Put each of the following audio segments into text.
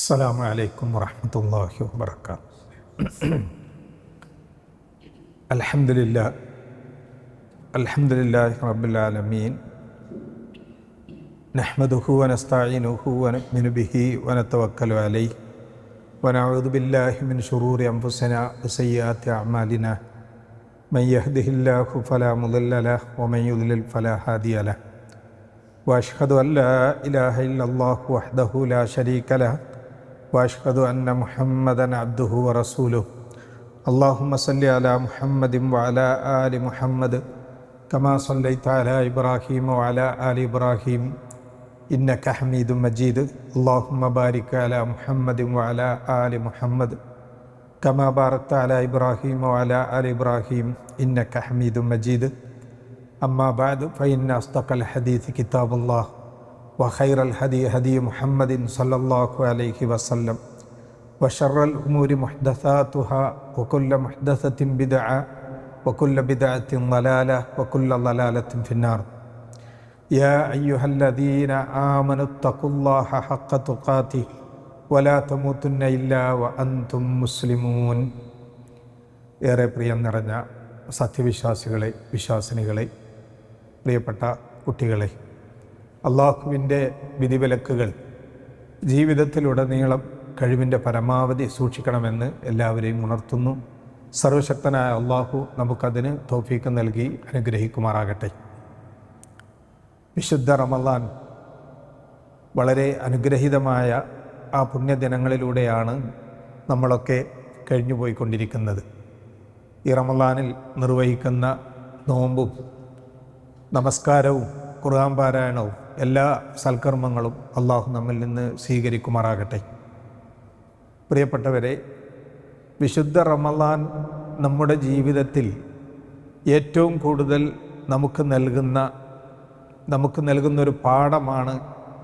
السلام عليكم ورحمة الله وبركاته. الحمد لله رب العالمين، نحمده ونستعينه ونؤمن به ونتوكل عليه ونعوذ بالله من شرور أنفسنا وسيئات أعمالنا، من يهده الله فلا مضل له ومن يضلل فلا هادي له، وأشهد أن لا إله إلا الله وحده لا شريك له، وأشهد أن محمدًا عبده ورسوله. اللهم صل على محمد وعلى آل محمد كما صليت على إبراهيم وعلى آل إبراهيم إنك حميد مجيد. اللهم بارك على محمد وعلى آل محمد كما باركت على إبراهيم وعلى آل إبراهيم إنك حميد مجيد. أما بعد، فإن أصدق الحديث كتاب الله، وخير الهدي هدي محمد صلى الله عليه وسلم، وشر الأمور محدثاتها، وكل محدثة بدعة، وكل بدعة ضلالة، وكل ضلالة في النار. يا أيها الذين آمنوا اتقوا الله حق تقاته ولا تموتن إلا وأنتم مسلمون. ഏറെ പ്രിയം നിറഞ്ഞ സത്യവിശ്വാസികളെ, വിശ്വാസിനികളെ, പ്രിയപ്പെട്ട കുട്ടികളെ, അള്ളാഹുവിൻ്റെ വിധിവിലക്കുകൾ ജീവിതത്തിലുടനീളം കഴിവിൻ്റെ പരമാവധി സൂക്ഷിക്കണമെന്ന് എല്ലാവരെയും ഉണർത്തുന്നു. സർവശക്തനായ അള്ളാഹു നമുക്കതിന് തൗഫീക്ക് നൽകി അനുഗ്രഹിക്കുമാറാകട്ടെ. വിശുദ്ധ റമളാൻ വളരെ അനുഗ്രഹീതമായ ആ പുണ്യദിനങ്ങളിലൂടെയാണ് നമ്മളൊക്കെ കഴിഞ്ഞുപോയിക്കൊണ്ടിരിക്കുന്നത്. ഈ റമളാനിൽ നിർവഹിക്കുന്ന നോമ്പും നമസ്കാരവും ഖുർആൻ പാരായണവും എല്ലാ സൽക്കർമ്മങ്ങളും അള്ളാഹു നമ്മിൽ നിന്ന് സ്വീകരിക്കുമാറാകട്ടെ. പ്രിയപ്പെട്ടവരെ, വിശുദ്ധ റമളാൻ നമ്മുടെ ജീവിതത്തിൽ ഏറ്റവും കൂടുതൽ നമുക്ക് നൽകുന്നൊരു പാഠമാണ്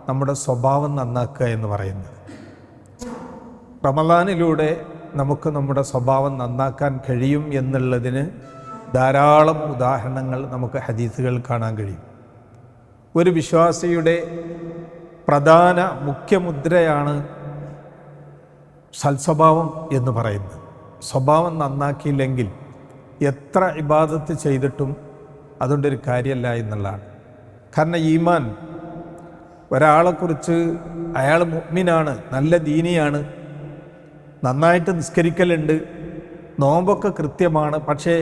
നമ്മുടെ സ്വഭാവം നന്നാക്കുക എന്ന് പറയുന്നത്. റമളാനിലൂടെ നമുക്ക് നമ്മുടെ സ്വഭാവം നന്നാക്കാൻ കഴിയും എന്നുള്ളതിന് ധാരാളം ഉദാഹരണങ്ങൾ നമുക്ക് ഹദീസുകൾ കാണാൻ കഴിയും. ഒരു വിശ്വാസിയുടെ പ്രധാന മുഖ്യമുദ്രയാണ് സൽസ്വഭാവം എന്ന് പറയുന്നത്. സ്വഭാവം നന്നാക്കിയില്ലെങ്കിൽ എത്ര ഇബാദത്ത് ചെയ്തിട്ടും അതുകൊണ്ടൊരു കാര്യമല്ല എന്നുള്ളതാണ്. കാരണം ഈമാൻ ഒരാളെക്കുറിച്ച് അയാൾ മുഅ്മിനാണ്, നല്ല ദീനിയാണ്, നന്നായിട്ട് നിസ്കരിക്കലുണ്ട്, നോമ്പൊക്കെ കൃത്യമാണ്, പക്ഷേ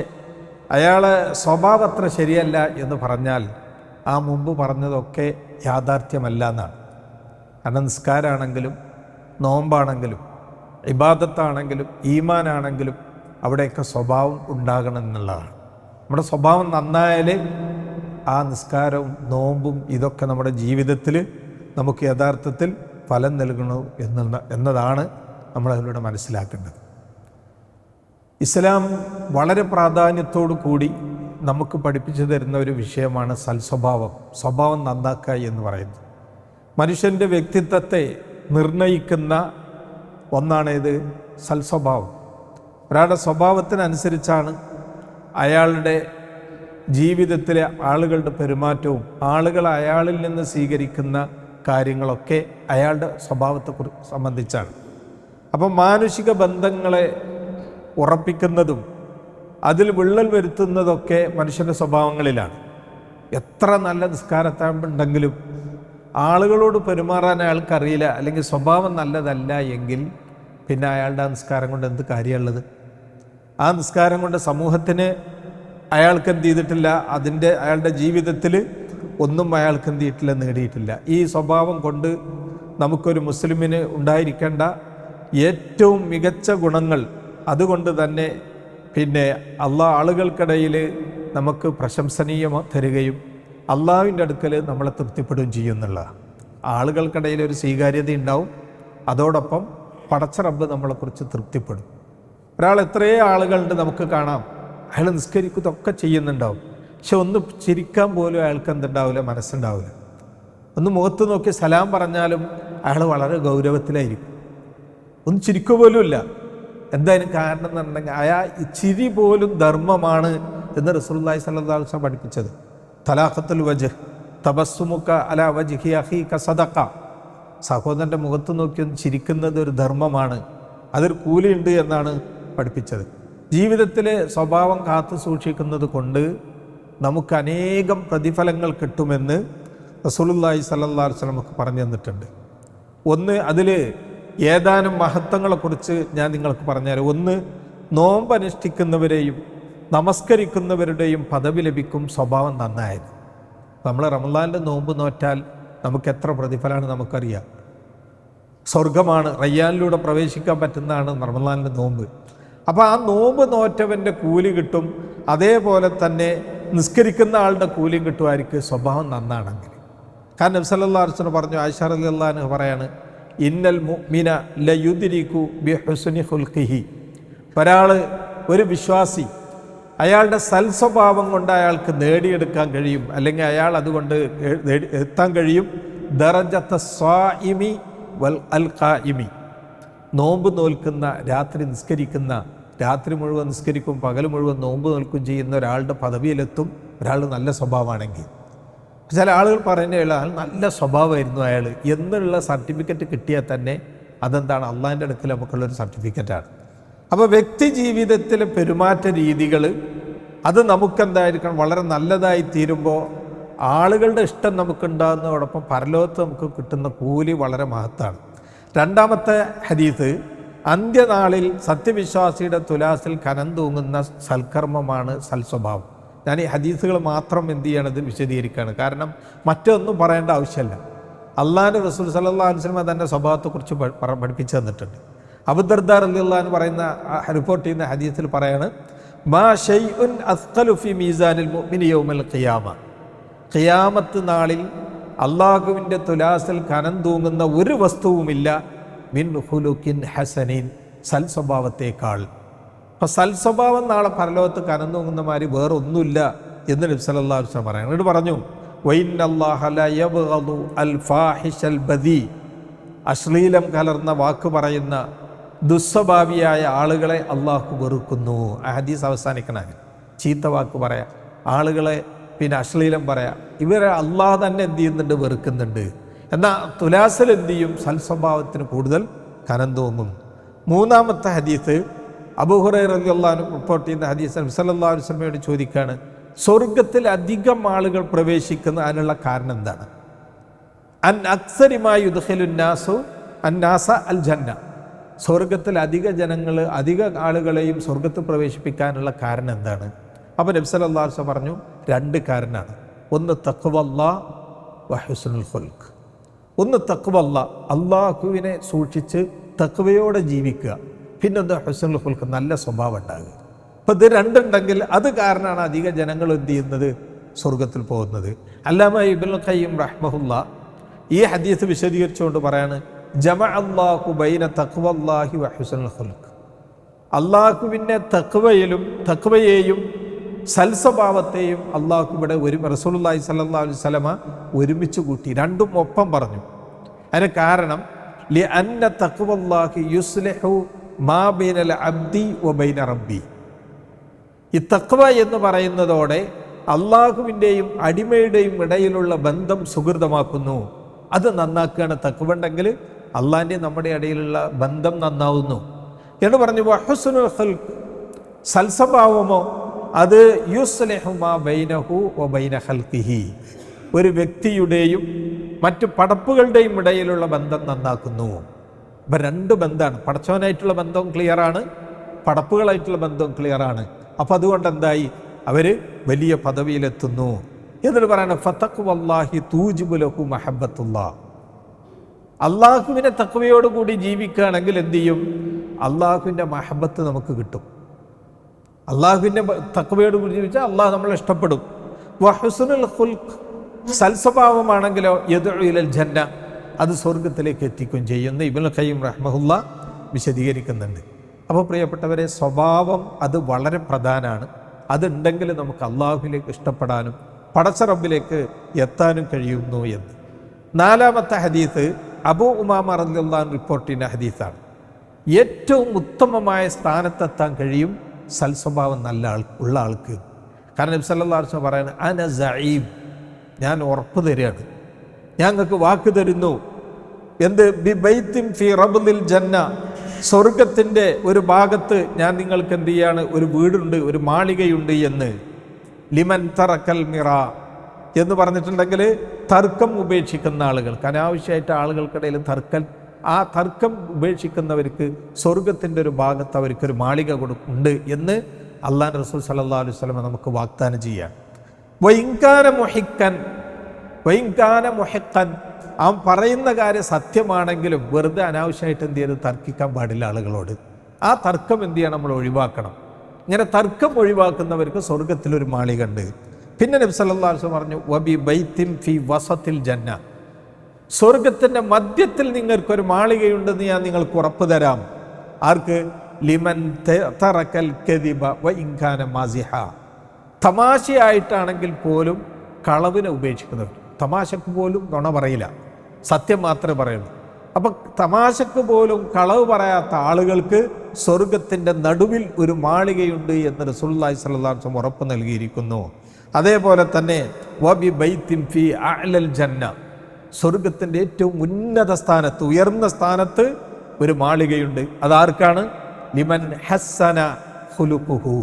അയാളെ സ്വഭാവം അത്ര ശരിയല്ല എന്ന് പറഞ്ഞാൽ ആ മുമ്പ് പറഞ്ഞതൊക്കെ യാഥാർത്ഥ്യമല്ല എന്നാണ്. കാരണം നിസ്കാരമാണെങ്കിലും നോമ്പാണെങ്കിലും ഇബാദത്താണെങ്കിലും ഈമാനാണെങ്കിലും അവിടെയൊക്കെ സ്വഭാവം ഉണ്ടാകണം എന്നുള്ളതാണ്. നമ്മുടെ സ്വഭാവം നന്നായാലേ ആ നിസ്കാരവും നോമ്പും ഇതൊക്കെ നമ്മുടെ ജീവിതത്തിൽ നമുക്ക് യഥാർത്ഥത്തിൽ ഫലം നൽകണു എന്നതാണ് നമ്മളതിലൂടെ മനസ്സിലാക്കേണ്ടത്. ഇസ്ലാം വളരെ പ്രാധാന്യത്തോടു കൂടി നമുക്ക് പഠിപ്പിച്ചു തരുന്ന ഒരു വിഷയമാണ് സ്വഭാവം നന്നാക്കുക എന്ന് പറയുന്നത്. മനുഷ്യൻ്റെ വ്യക്തിത്വത്തെ നിർണയിക്കുന്ന ഒന്നാണ് ഇത് സൽസ്വഭാവം. ഒരാളുടെ സ്വഭാവത്തിനനുസരിച്ചാണ് അയാളുടെ ജീവിതത്തിലെ ആളുകളുടെ പെരുമാറ്റവും ആളുകൾ അയാളിൽ നിന്ന് സ്വീകരിക്കുന്ന കാര്യങ്ങളൊക്കെ അയാളുടെ സ്വഭാവത്തെ സംബന്ധിച്ചാണ്. അപ്പം മാനുഷിക ബന്ധങ്ങളെ ഉറപ്പിക്കുന്നതും അതിൽ വിള്ളൽ വരുത്തുന്നതൊക്കെ മനുഷ്യൻ്റെ സ്വഭാവങ്ങളിലാണ്. എത്ര നല്ല നിസ്കാരത്താമ്പുണ്ടെങ്കിലും ആളുകളോട് പെരുമാറാൻ അയാൾക്കറിയില്ല, അല്ലെങ്കിൽ സ്വഭാവം നല്ലതല്ല എങ്കിൽ പിന്നെ അയാളുടെ ആ നിസ്കാരം കൊണ്ട് എന്ത് കാര്യമുള്ളത്? ആ നിസ്കാരം കൊണ്ട് സമൂഹത്തിന് അയാൾക്ക് എന്ത് ചെയ്തിട്ടില്ല, അയാളുടെ ജീവിതത്തിൽ ഒന്നും അയാൾക്ക് എന്ത് ചെയ്തിട്ടില്ല, നേടിയിട്ടില്ല. ഈ സ്വഭാവം കൊണ്ട് നമുക്കൊരു മുസ്ലിമിന് ഉണ്ടായിരിക്കേണ്ട ഏറ്റവും മികച്ച ഗുണങ്ങൾ, അതുകൊണ്ട് തന്നെ പിന്നെ ആളുകൾക്കിടയിൽ നമുക്ക് പ്രശംസനീയം തരികയും അള്ളാഹുവിൻ്റെ അടുക്കൽ നമ്മളെ തൃപ്തിപ്പെടുകയും ചെയ്യുന്നുള്ള ആളുകൾക്കിടയിൽ ഒരു സ്വീകാര്യത ഉണ്ടാവും. അതോടൊപ്പം പടച്ച റബ്ബ് നമ്മളെക്കുറിച്ച് തൃപ്തിപ്പെടും. ഒരാൾ എത്രയോ ആളുകളുണ്ട് നമുക്ക് കാണാം, അയാൾ നിസ്കരിക്കുന്നതൊക്കെ ചെയ്യുന്നുണ്ടാവും, പക്ഷെ ഒന്ന് ചിരിക്കാൻ പോലും അയാൾക്ക് എന്തുണ്ടാവില്ല, മനസ്സുണ്ടാവില്ല. ഒന്ന് മുഖത്ത് നോക്കി സലാം പറഞ്ഞാലും അയാൾ വളരെ ഗൗരവത്തിലായിരിക്കും, ഒന്ന് ചിരിക്കുക പോലും ഇല്ല. എന്തായാലും കാരണം എന്നുണ്ടെങ്കിൽ ഈ ചിരി പോലും ധർമ്മമാണ് എന്ന് റസൂലുള്ളാഹി സ്വല്ലല്ലാഹു അലൈഹി വസല്ലം പഠിപ്പിച്ചത്. തലാഖത്തുൽ വജ്ഹ് തബസ്സുമുക അലാ വജ്ഹി അഖീക സദഖ. സഹോദരൻ്റെ മുഖത്ത് നോക്കി ഒന്ന് ചിരിക്കുന്നത് ഒരു ധർമ്മമാണ്, അതൊരു കൂലിയുണ്ട് എന്നാണ് പഠിപ്പിച്ചത്. ജീവിതത്തിലെ സ്വഭാവം കാത്തു സൂക്ഷിക്കുന്നത് കൊണ്ട് നമുക്ക് അനേകം പ്രതിഫലങ്ങൾ കിട്ടുമെന്ന് റസൂലുള്ളാഹി സ്വല്ലല്ലാഹു അലൈഹി വസല്ലം നമുക്ക് പറഞ്ഞു തന്നിട്ടുണ്ട്. ഒന്ന്, അതിൽ ഏതാനും മഹത്വങ്ങളെക്കുറിച്ച് ഞാൻ നിങ്ങൾക്ക് പറഞ്ഞുതരാം. ഒന്ന്, നോമ്പ് അനുഷ്ഠിക്കുന്നവരെയും നമസ്കരിക്കുന്നവരുടെയും പദവി ലഭിക്കും സ്വഭാവം നന്നായത്. നമ്മൾ റമളാനിലെ നോമ്പ് നോറ്റാൽ നമുക്ക് എത്ര പ്രതിഫലമാണ് നമുക്കറിയാം. സ്വർഗമാണ്, റയ്യാനിലൂടെ പ്രവേശിക്കാൻ പറ്റുന്നതാണ് റമളാനിലെ നോമ്പ്. അപ്പോൾ ആ നോമ്പ് നോറ്റവൻ്റെ കൂലി കിട്ടും, അതേപോലെ തന്നെ നിസ്കരിക്കുന്ന ആളുടെ കൂലിയും കിട്ടുമായിരിക്കും സ്വഭാവം നന്നാണെങ്കിൽ. കാരണം നബി സല്ലല്ലാഹു അലൈഹി വസല്ലം പറഞ്ഞു, ആയിഷ റളിയല്ലാഹു അൻഹ പറയാണ്, ഇന്നൽ മുഅ്മിന ലയുദ്രികു ബിഹുസ്നി ഖുൽഖിഹി. ഒരാൾ, ഒരു വിശ്വാസി, അയാളുടെ സൽസ്വഭാവം കൊണ്ട് അയാൾക്ക് നേടിയെടുക്കാൻ കഴിയും, അല്ലെങ്കിൽ അയാൾ അതുകൊണ്ട് എത്താൻ കഴിയും ദറജത്ത സ്വാഇമി വൽ അൽ ഖായിമി. നോമ്പ് നോൽക്കുന്ന, രാത്രി നിസ്കരിക്കുന്ന, രാത്രി മുഴുവൻ നിസ്കരിക്കും, പകൽ മുഴുവൻ നോമ്പ് നോൽക്കും ചെയ്യുന്ന ഒരാളുടെ പദവിയിലെത്തും ഒരാൾ നല്ല സ്വഭാവമാണെങ്കിൽ. ചില ആളുകൾ പറയുന്ന ആൾ നല്ല സ്വഭാവമായിരുന്നു അയാൾ എന്നുള്ള സർട്ടിഫിക്കറ്റ് കിട്ടിയാൽ തന്നെ അതെന്താണ്, അള്ളാഹിൻ്റെ അടുക്കൽ നമുക്കുള്ളൊരു സർട്ടിഫിക്കറ്റാണ്. അപ്പോൾ വ്യക്തി ജീവിതത്തിലെ പെരുമാറ്റ രീതികൾ അത് നമുക്കെന്തായിരിക്കണം, വളരെ നല്ലതായി തീരുമ്പോൾ ആളുകളുടെ ഇഷ്ടം നമുക്കുണ്ടാകുന്നതോടൊപ്പം പരലോകത്ത് നമുക്ക് കിട്ടുന്ന കൂലി വളരെ മഹത്താണ്. രണ്ടാമത്തെ ഹദീസ്, അന്ത്യനാളിൽ സത്യവിശ്വാസിയുടെ തുലാസിൽ കനം തൂങ്ങുന്ന സൽക്കർമ്മമാണ് സൽസ്വഭാവം. ഞാൻ ഈ ഹദീസുകൾ മാത്രം എന്ത് ചെയ്യണത് വിശദീകരിക്കുകയാണ്, കാരണം മറ്റൊന്നും പറയേണ്ട ആവശ്യമില്ല. അള്ളാഹുവിൻ്റെ റസൂൽ സല്ലല്ലാഹു അലൈഹി വസല്ലം തൻ്റെ സ്വഭാവത്തെക്കുറിച്ച് പഠിപ്പിച്ചു തന്നിട്ടുണ്ട്. അബൂദർദാ റളിയല്ലാഹു അൻഹു പറയുന്ന റിപ്പോർട്ട് ചെയ്യുന്ന ഹദീസിൽ പറയാണ്, മാ ഷൈഉൻ അസ്ഖലു ഫി മീസാനിൽ മുഅ്മിനി യൗമൽ ഖിയാമ. ഖിയാമത്ത് നാളിൽ അള്ളാഹുവിൻ്റെ തുലാസിൽ കനം തൂങ്ങുന്ന ഒരു വസ്തുവുമില്ല മിൻ ഖുലുഖിൻ ഹസനിൻ, സൽസ്വഭാവത്തേക്കാൾ. അപ്പം സൽസ്വഭാവം നാളെ പരലോകത്ത് കനം തൂങ്ങുന്നമാതിരി വേറെ ഒന്നുമില്ല എന്ന് നബി സല്ലല്ലാഹു അലൈഹി വസല്ലം പറയാം. എന്നിട്ട് പറഞ്ഞു, വഇന്നല്ലാഹ ല യബ്ഗദു അൽ ഫാഹിഷൽ ബദി. അശ്ലീലം കലർന്ന വാക്ക് പറയുന്ന ദുസ്വഭാവിയായ ആളുകളെ അള്ളാഹു വെറുക്കുന്നു. ആ ഹദീസ് അവസാനിക്കണ ചീത്ത വാക്ക് പറയാം, ആളുകളെ പിന്നെ അശ്ലീലം പറയാം, ഇവരെ അള്ളാഹ് തന്നെ എന്ത് ചെയ്യുന്നുണ്ട്, വെറുക്കുന്നുണ്ട്. എന്നാൽ തുലാസിൽ എന്ത് ചെയ്യും, സൽസ്വഭാവത്തിന് കൂടുതൽ കനം തോന്നും. മൂന്നാമത്തെ ഹദീസ്, അബൂ ഹുറൈറ റളിയല്ലാഹു അൻഹു റിപ്പോർട്ട് ചെയ്യുന്ന ഹദീസ്, നബി സല്ലല്ലാഹു അലൈഹി വസല്ലമയോട് ചോദിക്കുകയാണ്, സ്വർഗത്തിൽ അധികം ആളുകൾ പ്രവേശിക്കുന്ന അതിനുള്ള കാരണം എന്താണ്? അൻ അക്സരിമായി യുദ്ഖിലുന്നാസു അന്നാസ അൽ ജന്ന. സ്വർഗത്തിൽ അധിക ജനങ്ങൾ, അധിക ആളുകളെയും സ്വർഗത്തിൽ പ്രവേശിപ്പിക്കാനുള്ള കാരണം എന്താണ്? അപ്പോൾ നബി സല്ലല്ലാഹു അലൈഹി വസല്ലം പറഞ്ഞു, രണ്ട് കാരണമാണ്. ഒന്ന് തഖ്വല്ലാഹ് വ ഹുസ്നുൽ ഖുൽഖ്. ഒന്ന് തഖ്വല്ലാഹ്, അള്ളാഹുവിനെ സൂക്ഷിച്ച് തഖ്വയോടെ ജീവിക്കുക. പിന്നൊന്ന് ഹുസ്നുൽ ഖുൽഖ്, നല്ല സ്വഭാവം ഉണ്ടാകുക. അപ്പോൾ ഇത് രണ്ടുണ്ടെങ്കിൽ അത് കാരണമാണ് അധിക ജനങ്ങൾ എന്ത് ചെയ്യുന്നത്, സ്വർഗത്തിൽ പോകുന്നത്. അല്ലാമ ഇബ്നുൽ ഖയ്യിം റഹ്മഹുല്ലാഹ് ഈ ഹദീസ് വിശദീകരിച്ചുകൊണ്ട് പറയാണ്, ജമഅ അല്ലാഹു ബൈന തഖ്വല്ലാഹി വ ഹുസ്നുൽ ഖുൽഖ്. അള്ളാഹുവിൻ്റെ തഖ്വയെയും സൽസ്വഭാവത്തെയും അള്ളാഹു ഇവിടെ റസൂലുള്ളാഹി സ്വല്ലല്ലാഹു അലൈഹി വസല്ലമ ഒരുമിച്ച് കൂട്ടി, രണ്ടും ഒപ്പം പറഞ്ഞു. അതിന് കാരണം ലിഅന്ന തഖ്വല്ലാഹി യുസ്ലിഹു മാ ബൈനൽ അബ്ദി വ ബൈന റബ്ബി. ഈ തഖ്വ എന്ന് പറയുന്നതോടെ അള്ളാഹുവിൻ്റെയും അടിമയുടെയും ഇടയിലുള്ള ബന്ധം സുഹൃതമാക്കുന്നു. അത് നന്നാക്കുകയാണ്. തഖ്വ ഉണ്ടെങ്കിൽ അള്ളാഹിൻ്റെയും നമ്മുടെ ഇടയിലുള്ള ബന്ധം നന്നാവുന്നു എന്ന് പറഞ്ഞു. ഹുസ്നുൽ ഖുൽഖ്, സൽസ്വഭാവമോ അത് യുസ്ലിഹു മാ ബൈനഹു വ ബൈന ഖൽഖിഹി, ഒരു വ്യക്തിയുടെയും മറ്റു പടപ്പുകളുടെയും ഇടയിലുള്ള ബന്ധം നന്നാക്കുന്നു. ഇപ്പം രണ്ട് ബന്ധമാണ്, പടച്ചവനായിട്ടുള്ള ബന്ധവും ക്ലിയറാണ്, പടപ്പുകളായിട്ടുള്ള ബന്ധവും ക്ലിയറാണ്. അപ്പം അതുകൊണ്ട് എന്തായി, അവർ വലിയ പദവിയിലെത്തുന്നു. എന്നിട്ട് പറയണം, ഫതഖ്വല്ലാഹി തൂജിബു ലഹു മഹബ്ബത്തുല്ലാഹ്. അള്ളാഹുവിനെ തഖ്വയോടുകൂടി ജീവിക്കുകയാണെങ്കിൽ എന്ത് ചെയ്യും, അള്ളാഹുവിൻ്റെ മഹബത്ത് നമുക്ക് കിട്ടും. അള്ളാഹുവിൻ്റെ തഖ്വയോടുകൂടി ജീവിച്ചാൽ അള്ളാഹു നമ്മളെ ഇഷ്ടപ്പെടും. വഹുസ്നുൽ ഖുൽഖ്, സൽസ്വഭാവമാണെങ്കിലോ യദ്ഉ ഇലൽ ജന്ന, അത് സ്വർഗത്തിലേക്ക് എത്തിക്കുകയും ചെയ്യുന്ന ഇബ്നുൽ ഖയ്യിം റഹ്മഹുല്ലാഹ് വിശദീകരിക്കുന്നുണ്ട്. അപ്പോൾ പ്രിയപ്പെട്ടവരെ, സ്വഭാവം അത് വളരെ പ്രധാനമാണ്. അതുണ്ടെങ്കിൽ നമുക്ക് അള്ളാഹുവിലേക്ക് ഇഷ്ടപ്പെടാനും പടച്ച റബ്ബിലേക്ക് എത്താനും കഴിയുന്നു എന്ന്. നാലാമത്തെ ഹദീസ് അബൂ ഉമാമ റളിയല്ലാഹു അൻഹു റിപ്പോർട്ട് ചെയ്യുന്ന ഹദീസാണ്. ഏറ്റവും ഉത്തമമായ സ്ഥാനത്തെത്താൻ കഴിയും സൽസ്വഭാവം നല്ല ഉള്ള ആൾക്ക്. കാരണം നബി സല്ലല്ലാഹു അലൈഹി വസല്ലം പറയുന്നത്, അന സഈം, ഞാൻ ഉറപ്പ് തരികയാണ്, ഞങ്ങൾക്ക് വാക്ക് തരുന്നു, എന്ത് ബിബൈത്തിൻ ഫി റബ്ദിൽ ജന്ന, സ്വർഗത്തിൻ്റെ ഒരു ഭാഗത്ത് ഞാൻ നിങ്ങൾക്ക് എന്ത് ചെയ്യാണ്, ഒരു വീടുണ്ട്, ഒരു മാളികയുണ്ട് എന്ന്. ലിമൻ തറക്കൽ മിറ എന്ന് പറഞ്ഞിട്ടുണ്ടെങ്കിൽ തർക്കം ഉപേക്ഷിക്കുന്ന ആളുകൾക്ക്, അനാവശ്യമായിട്ട് ആളുകൾക്കിടയിൽ ആ തർക്കം ഉപേക്ഷിക്കുന്നവർക്ക് സ്വർഗത്തിൻ്റെ ഒരു ഭാഗത്ത് അവർക്കൊരു മാളിക ഉണ്ട് എന്ന് അള്ളാഹു റസൂൽ സല്ലല്ലാഹു അലൈഹി വസല്ലം നമുക്ക് വാഗ്ദാനം ചെയ്യാൻ. വൈൻകാന മുഹിഖൻ, അവൻ പറയുന്ന കാര്യം സത്യമാണെങ്കിലും വെറുതെ അനാവശ്യമായിട്ട് എന്ത് ചെയ്ത് തർക്കിക്കാൻ പാടില്ല ആളുകളോട്. ആ തർക്കം എന്ത് ചെയ്യണം, നമ്മൾ ഒഴിവാക്കണം. ഇങ്ങനെ തർക്കം ഒഴിവാക്കുന്നവർക്ക് സ്വർഗത്തിലൊരു മാളിക ഉണ്ട്. പിന്നെ നബി സല്ലല്ലാഹു അലൈഹി വസല്ലം പറഞ്ഞു വബി ബൈത്തിൻ ഫി വസത്തിൽ ജന്ന, സ്വർഗത്തിൻ്റെ മധ്യത്തിൽ നിങ്ങൾക്കൊരു മാളികയുണ്ടെന്ന് ഞാൻ നിങ്ങൾക്ക് ഉറപ്പ് തരാം. ആർക്ക്? ലിമൻ തറക്കൽ കദിബ വഇൻകാന മാസിഹ, തമാശയായിട്ടാണെങ്കിൽ പോലും കളവിനെ ഉപേക്ഷിക്കുന്നവർ. തമാശക്ക് പോലും നുണ പറയില്ല, സത്യം മാത്രമേ പറയുള്ളൂ. അപ്പം തമാശക്ക് പോലും കളവ് പറയാത്ത ആളുകൾക്ക് സ്വർഗത്തിൻ്റെ നടുവിൽ ഒരു മാളികയുണ്ട് എന്ന് റസൂലുള്ളാഹി സ്വല്ലല്ലാഹു അലൈഹി വസല്ലം ഉറപ്പ് നൽകിയിരിക്കുന്നു. അതേപോലെ തന്നെ വബി ബൈത്തിൻ ഫി അഅ്ലൽ ജന്ന, സ്വർഗത്തിൻ്റെ ഏറ്റവും ഉന്നത സ്ഥാനത്ത്, ഉയർന്ന സ്ഥാനത്ത് ഒരു മാളികയുണ്ട്. അതാർക്കാണ്? ലിമൻ ഹസ്സന ഖുലുഖുഹു,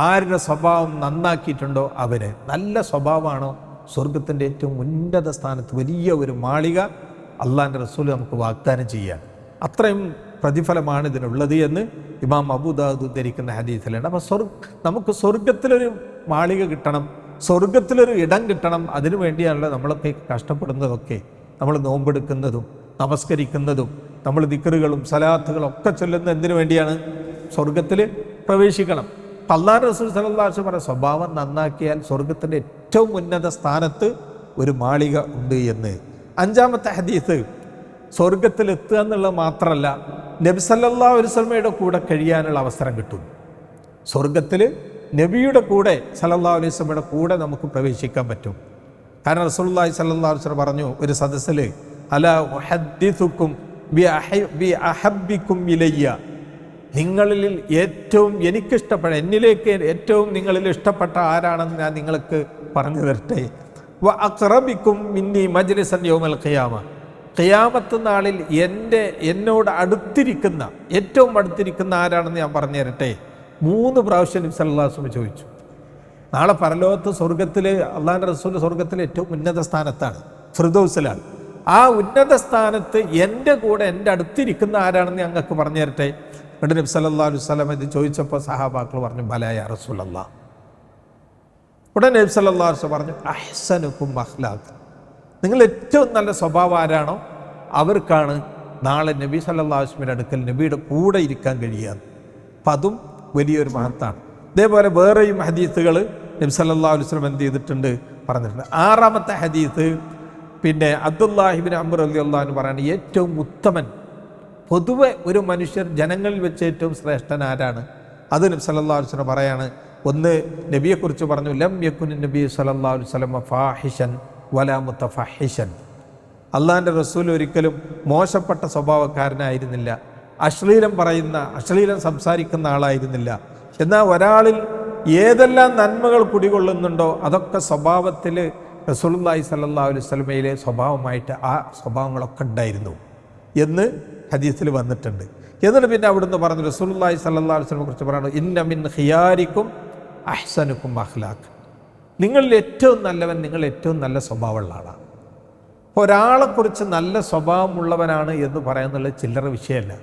ആരുടെ സ്വഭാവം നന്നാക്കിയിട്ടുണ്ടോ അവന്. നല്ല സ്വഭാവമാണോ, സ്വർഗത്തിൻ്റെ ഏറ്റവും ഉന്നത സ്ഥാനത്ത് വലിയ ഒരു മാളിക അള്ളാഹിൻ്റെ റസൂൽ നമുക്ക് വാഗ്ദാനം ചെയ്യാൻ. അത്രയും പ്രതിഫലമാണ് ഇതിനുള്ളത് എന്ന് ഇമാം അബൂദാവൂദ് ഉദ്ധരിക്കുന്ന ഹദീസിലുണ്ട്. അപ്പോൾ നമുക്ക് സ്വർഗത്തിലൊരു മാളിക കിട്ടണം, സ്വർഗത്തിലൊരു ഇടം കിട്ടണം. അതിനു വേണ്ടിയാണല്ലോ നമ്മളൊക്കെ കഷ്ടപ്പെടുന്നതൊക്കെ. നമ്മൾ നോമ്പെടുക്കുന്നതും നമസ്കരിക്കുന്നതും നമ്മൾ ദിക്റുകളും സലാത്തുകളും ഒക്കെ ചൊല്ലുന്നത് എന്തിനു വേണ്ടിയാണ്? സ്വർഗത്തിൽ പ്രവേശിക്കണം. അല്ലാഹു റസൂൽ സല്ലല്ലാഹു അലൈഹി വസല്ലം സ്വഭാവം നന്നാക്കിയാൽ സ്വർഗത്തിൻ്റെ ഏറ്റവും ഉന്നത സ്ഥാനത്ത് ഒരു മാളിക ഉണ്ട് എന്ന്. അഞ്ചാമത്തെ ഹദീസ്, സ്വർഗത്തിലെത്തുക എന്നുള്ളത് മാത്രമല്ല, നബി സല്ലല്ലാഹു അലൈഹി വസല്ലമയുടെ കൂടെ കഴിയാനുള്ള അവസരം കിട്ടും. സ്വർഗത്തിൽ നബിയുടെ കൂടെ സല്ലല്ലാഹു അലൈഹി വസല്ലമയുടെ കൂടെ നമുക്ക് പ്രവേശിക്കാൻ പറ്റും. കാരണം റസൂലുള്ളാഹി സല്ലല്ലാഹു അലൈഹി വസല്ലം പറഞ്ഞു ഒരു സദസ്സിൽ, അലാ ഉഹദ്ദിസുക്കും ബി അഹബ്ബിക്കും ഇലയ്യ, നിങ്ങളിൽ ഏറ്റവും എന്നിലേക്ക് ഏറ്റവും നിങ്ങളിൽ ഇഷ്ടപ്പെട്ട ആരാണെന്ന് ഞാൻ നിങ്ങൾക്ക് പറഞ്ഞു തരട്ടെ. വ അഖ്റബിക്കും മിന്നി മജ്ലിസൻ യൗമൽ ഖിയാമ, ഖിയാമത്ത് നാളിൽ എന്നോട് അടുത്തിരിക്കുന്ന ഏറ്റവും അടുത്തിരിക്കുന്ന ആരാണെന്ന് ഞാൻ പറഞ്ഞു തരട്ടെ. 3 പ്രാവശ്യം നബി സല്ലല്ലാഹു അലൈഹി വസല്ലം ചോദിച്ചു. നാളെ പരലോകത്ത് സ്വർഗത്തിൽ അള്ളാഹുവിൻ്റെ റസൂൽ സ്വർഗത്തിലെ ഏറ്റവും ഉന്നത സ്ഥാനത്താണ്, ഫിർദൗസിലാണ്. ആ ഉന്നത സ്ഥാനത്ത് എൻ്റെ കൂടെ എൻ്റെ അടുത്തിരിക്കുന്ന ആരാണെന്ന് ഞങ്ങൾക്ക് പറഞ്ഞു തരട്ടെ. എന്നിട്ട് നബി സല്ലല്ലാഹു അലൈഹി വസല്ലം ഇത് ചോദിച്ചപ്പോൾ സഹാബാക്കൾ പറഞ്ഞു, ബലാ യാ റസൂലല്ലാഹ്. ഉടനെ നബി സല്ലല്ലാഹു അലൈഹി വസല്ലം പറഞ്ഞു, അഹ്സനുക്കും അഖ്ലാഖ്, നിങ്ങൾ ഏറ്റവും നല്ല സ്വഭാവം ആരാണോ അവർക്കാണ് നാളെ നബി സല്ലല്ലാഹു അലൈഹി വസല്ലമയുടെ അടുക്കൽ നബിയുടെ കൂടെ ഇരിക്കാൻ കഴിയുക. അപ്പം അതും വലിയൊരു മഹത്താണ്. ഇതേപോലെ വേറെയും ഹദീസുകൾ നബി സല്ലല്ലാഹു അലൈഹി വസല്ലം എന്ത് ചെയ്തിട്ടുണ്ട്, പറഞ്ഞിട്ടുണ്ട്. 6ാമത്തെ ഹദീസ്, പിന്നെ അബ്ദുല്ലാഹി ഇബ്നു അംർ റളിയല്ലാഹു അൻഹു പറയാണ്, ഏറ്റവും ഉത്തമൻ, പൊതുവെ ഒരു മനുഷ്യർ ജനങ്ങളിൽ വെച്ച് ഏറ്റവും ശ്രേഷ്ഠൻ ആരാണ്? അത് നബി സല്ലല്ലാഹു അലൈഹി വസല്ലം പറയാണ്. ഒന്ന്, നബിയെക്കുറിച്ച് പറഞ്ഞു, ലം യകുൻ നബി സല്ലല്ലാഹു അലൈഹി വസല്ലം ഫാഹിഷൻ വലാ മുതഫഹിഷൻ, അള്ളാഹിൻ്റെ റസൂൽ ഒരിക്കലും മോശപ്പെട്ട സ്വഭാവക്കാരനായിരുന്നില്ല, അശ്ലീലം സംസാരിക്കുന്ന ആളായിരുന്നില്ല. എന്നാൽ ഒരാളിൽ ഏതെല്ലാം നന്മകൾ കുടികൊള്ളുന്നുണ്ടോ അതൊക്കെ സ്വഭാവത്തിൽ റസൂലുള്ളാഹി സ്വല്ലല്ലാഹു അലൈഹി വസല്ലമയിലെ സ്വഭാവമായിട്ട് ആ സ്വഭാവങ്ങളൊക്കെ ഉണ്ടായിരുന്നു എന്ന് ഹദീസിൽ വന്നിട്ടുണ്ട്. എന്നിട്ട് പിന്നെ അവിടുന്ന് പറഞ്ഞു, റസൂലുള്ളാഹി സ്വല്ലല്ലാഹു അലൈഹി വസല്ലമയെ കുറിച്ച് പറയുന്നു, ഇന്ന മിൻ ഖിയാരിക്കും അഹ്സനുക്കും അഖ്ലാഖ്, നിങ്ങളിൽ ഏറ്റവും നല്ലവൻ നിങ്ങൾ ഏറ്റവും നല്ല സ്വഭാവമുള്ള ആളാണ്. അപ്പോൾ ഒരാളെക്കുറിച്ച് നല്ല സ്വഭാവമുള്ളവനാണ് എന്ന് പറയുന്നുള്ളത് ചില്ലറ വിഷയമല്ല.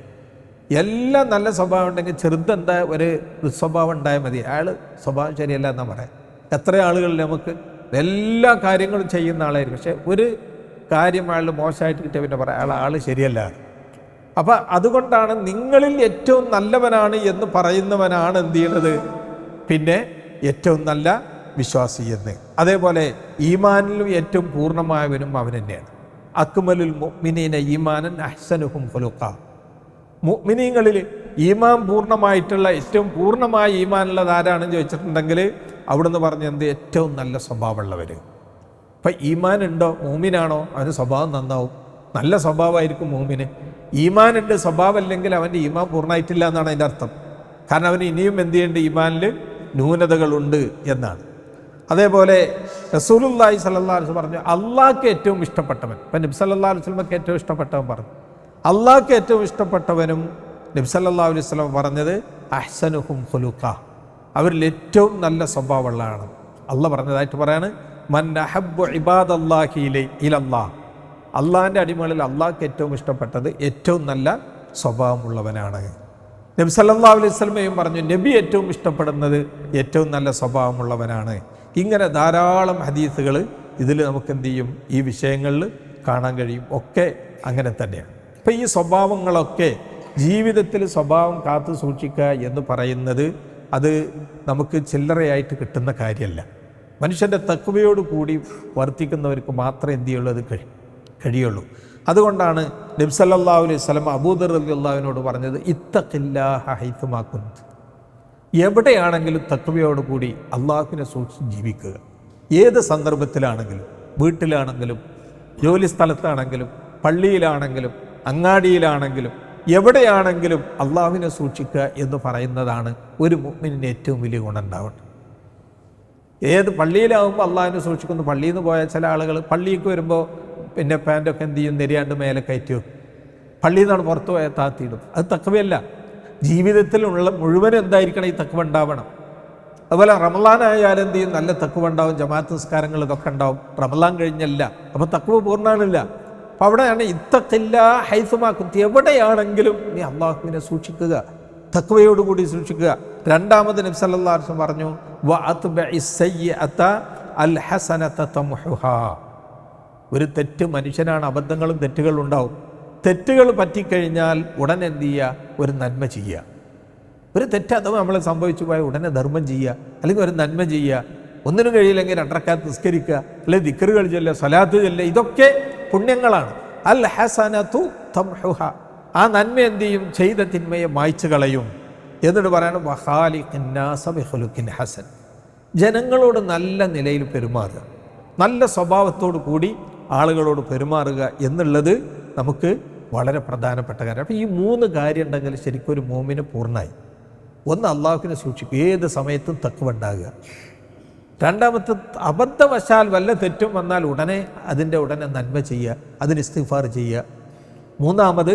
എല്ലാം നല്ല സ്വഭാവം ഉണ്ടെങ്കിൽ ചെറുതെന്താ ഒരു ദുസ്വഭാവം ഉണ്ടായാൽ മതി, അയാൾ സ്വഭാവം ശരിയല്ല എന്നാ പറയാം. എത്ര ആളുകളിൽ നമുക്ക് എല്ലാ കാര്യങ്ങളും ചെയ്യുന്ന ആളായിരിക്കും, പക്ഷെ ഒരു കാര്യം അയാൾ മോശമായിട്ട് കിട്ടിയ പിന്നെ പറയാം ആൾ ശരിയല്ല. അപ്പം അതുകൊണ്ടാണ് നിങ്ങളിൽ ഏറ്റവും നല്ലവനാണ് എന്ന് പറയുന്നവനാണ് എന്ത് ചെയ്യുന്നത്, പിന്നെ ഏറ്റവും നല്ല വിശ്വാസി എന്ന്. അതേപോലെ ഈമാനിലും ഏറ്റവും പൂർണ്ണമായവനും അവൻ തന്നെയാണ്. അക്മലുൽ മുഅ്മിനീന ഈമാനൻ അഹ്സനുഹും ഖുലുഖ, മുഅ്മിനീങ്ങളിൽ ഈമാൻ പൂർണ്ണമായിട്ടുള്ള ഏറ്റവും പൂർണ്ണമായ ഈമാനുള്ളത് ആരാണെന്ന് ചോദിച്ചിട്ടുണ്ടെങ്കിൽ അവിടുന്ന് പറഞ്ഞത് ഏറ്റവും നല്ല സ്വഭാവമുള്ളവർ. ഇപ്പം ഈമാൻ ഉണ്ടോ, മൂമിനാണോ, അവന് സ്വഭാവം നന്നാവും. നല്ല സ്വഭാവമായിരിക്കും മൂമിന്. ഈമാനുണ്ട്, സ്വഭാവം അല്ലെങ്കിൽ അവൻ്റെ ഈമാൻ പൂർണ്ണമായിട്ടില്ല എന്നാണ് അതിൻ്റെ അർത്ഥം. കാരണം അവന് ഇനിയും എന്ത് ചെയ്യേണ്ട ഈമാനിൽ ന്യൂനതകളുണ്ട് എന്നാണ്. അതേപോലെ റസൂലുള്ളാഹി സ്വല്ലല്ലാഹു അലൈഹി വസല്ലം പറഞ്ഞു അള്ളാഹ്ക്ക് ഏറ്റവും ഇഷ്ടപ്പെട്ടവൻ. ഇപ്പം നബി സല്ലല്ലാഹു അലൈഹി വസല്ലമക്ക് ഏറ്റവും ഇഷ്ടപ്പെട്ടവൻ പറഞ്ഞു. അള്ളാഹ്ക്ക് ഏറ്റവും ഇഷ്ടപ്പെട്ടവനും നബി സല്ലല്ലാഹു അലൈഹി വസല്ലം പറഞ്ഞത് അഹ്സനുഹും ഖുലുഖ, അവരിൽ ഏറ്റവും നല്ല സ്വഭാവമുള്ളതാണ്. അള്ളാഹ് പറഞ്ഞതായിട്ട് പറയാണ് മൻ അഹബ്ബു ഇബാദല്ലാഹി ഇലല്ലാഹ്, അള്ളാഹിൻ്റെ അടിമകളിൽ അള്ളാഹ്ക്ക് ഏറ്റവും ഇഷ്ടപ്പെട്ടത് ഏറ്റവും നല്ല സ്വഭാവമുള്ളവനാണ്. നബി സല്ലല്ലാഹു അലൈഹി വസല്ലമയും പറഞ്ഞു നബി ഏറ്റവും ഇഷ്ടപ്പെടുന്നത് ഏറ്റവും നല്ല സ്വഭാവമുള്ളവനാണ്. ഇങ്ങനെ ധാരാളം ഹദീസുകൾ ഇതിൽ നമുക്ക് എന്ത് ചെയ്യും, ഈ വിഷയങ്ങളിൽ കാണാൻ കഴിയും. ഒക്കെ അങ്ങനെ തന്നെയാണ്. ഇപ്പം ഈ സ്വഭാവങ്ങളൊക്കെ ജീവിതത്തിൽ സ്വഭാവം കാത്തു സൂക്ഷിക്കുക എന്ന് പറയുന്നത് അത് നമുക്ക് ചില്ലറയായിട്ട് കിട്ടുന്ന കാര്യമല്ല. മനുഷ്യൻ്റെ തഖ്വയോട് കൂടി വർത്തിക്കുന്നവർക്ക് മാത്രമേ എന്ത് ചെയ്യുള്ളൂ, അത് കഴിയുള്ളൂ. അതുകൊണ്ടാണ് നബി സല്ലല്ലാഹു അലൈഹി വസല്ലം അബൂദർ റളിയല്ലാഹു അൻഹുവിനോട് പറഞ്ഞത് ഇത്തഖില്ലാഹ ഹൈസുമാ കുന്ത, എവിടെയാണെങ്കിലും തഖ്വയോട് കൂടി അള്ളാഹുവിനെ സൂക്ഷിച്ച് ജീവിക്കുക. ഏത് സന്ദർഭത്തിലാണെങ്കിലും, വീട്ടിലാണെങ്കിലും, ജോലി സ്ഥലത്താണെങ്കിലും, പള്ളിയിലാണെങ്കിലും, അങ്ങാടിയിലാണെങ്കിലും, എവിടെയാണെങ്കിലും അള്ളാഹുവിനെ സൂക്ഷിക്കുക എന്ന് പറയുന്നതാണ് ഒരു മുഅ്മിനിന് ഏറ്റവും വലിയ ഗുണമുണ്ടാവുന്നത്. ഏത് പള്ളിയിലാവുമ്പോൾ അള്ളാഹുവിനെ സൂക്ഷിക്കുന്നു. പള്ളിയിൽ നിന്ന് പോയ ചില ആളുകൾ പള്ളിക്ക് വരുമ്പോൾ പിന്നെ പാൻറ്റൊക്കെ എന്ത് ചെയ്യും, നെരിയാണ്ട് മേലെ കയറ്റി വെക്കും. പള്ളിയിൽ നിന്നാണ് പുറത്തു പോയാൽ താത്തിയിടും. അത് തഖ്വയല്ല. ജീവിതത്തിലുള്ള മുഴുവനും എന്തായിരിക്കണം, ഈ തഖ്വ ഉണ്ടാവണം. അതുപോലെ റമളാനായാലും എന്ത് ചെയ്യും, നല്ല തഖ്വ ഉണ്ടാവും. ജമാഅത്ത് നിസ്കാരങ്ങൾ ഇതൊക്കെ ഉണ്ടാവും. റമളാൻ കഴിഞ്ഞല്ല, അപ്പോൾ തഖ്വ പൂർണ്ണമാണില്ല. അപ്പോൾ അവിടെയാണ് ഇത്തഖില്ലാ ഹൈസുമാ കുന്ത, എവിടെയാണെങ്കിലും നീ അള്ളാഹുവിനെ സൂക്ഷിക്കുക, തഖ്വയോടുകൂടി സൂക്ഷിക്കുക. രണ്ടാമത് നബി സല്ലല്ലാഹു അലൈഹി വസല്ലം പറഞ്ഞു വഅത്ബഇസ് സയ്യിഅത അൽ ഹസനത തംഹുഹാ, ഒരു തെറ്റ് മനുഷ്യനാണ്, അബദ്ധങ്ങളും തെറ്റുകളും ഉണ്ടാവും. തെറ്റുകൾ പറ്റിക്കഴിഞ്ഞാൽ ഉടനെ എന്ത് ചെയ്യുക, ഒരു നന്മ ചെയ്യുക. ഒരു തെറ്റ് അഥവാ നമ്മൾ സംഭവിച്ചു പോയാൽ ഉടനെ ധർമ്മം ചെയ്യുക, അല്ലെങ്കിൽ ഒരു നന്മ ചെയ്യുക. ഒന്നിനും കഴിയില്ലെങ്കിൽ 2 റക്അത്ത് നിസ്കരിക്കുക, അല്ലെങ്കിൽ ദിക്റുകൾ ചൊല്ലുക, സ്വലാത്ത് ചൊല്ലുക. ഇതൊക്കെ പുണ്യങ്ങളാണ്. അൽ ഹസനതു തംഹുഹ, ആ നന്മ എന്ത് ചെയ്യും, ചെയ്ത തിന്മയെ മായ്ച്ചു കളയും. എന്നിട്ട് പറയണം വഖാലിഖിൻ നാസ ബിഖുലുഖിൻ ഹസൻ, ജനങ്ങളോട് നല്ല നിലയിൽ പെരുമാറുക, നല്ല സ്വഭാവത്തോടു കൂടി ആളുകളോട് പെരുമാറുക എന്നുള്ളത് നമുക്ക് വളരെ പ്രധാനപ്പെട്ട കാര്യം. അപ്പോൾ ഈ 3 കാര്യം ഉണ്ടെങ്കിൽ ശരിക്കും ഒരു മുഅ്മിന് പൂർണ്ണമായി. ഒന്ന്, അള്ളാഹുവിനെ സൂക്ഷിക്കുക, ഏത് സമയത്തും തഖ്വ ഉണ്ടാകുക. രണ്ടാമത്തെ, അബദ്ധവശാൽ വല്ല തെറ്റും വന്നാൽ ഉടനെ നന്മ ചെയ്യുക, അതിന് ഇസ്തിഗ്ഫാർ ചെയ്യുക. മൂന്നാമത്,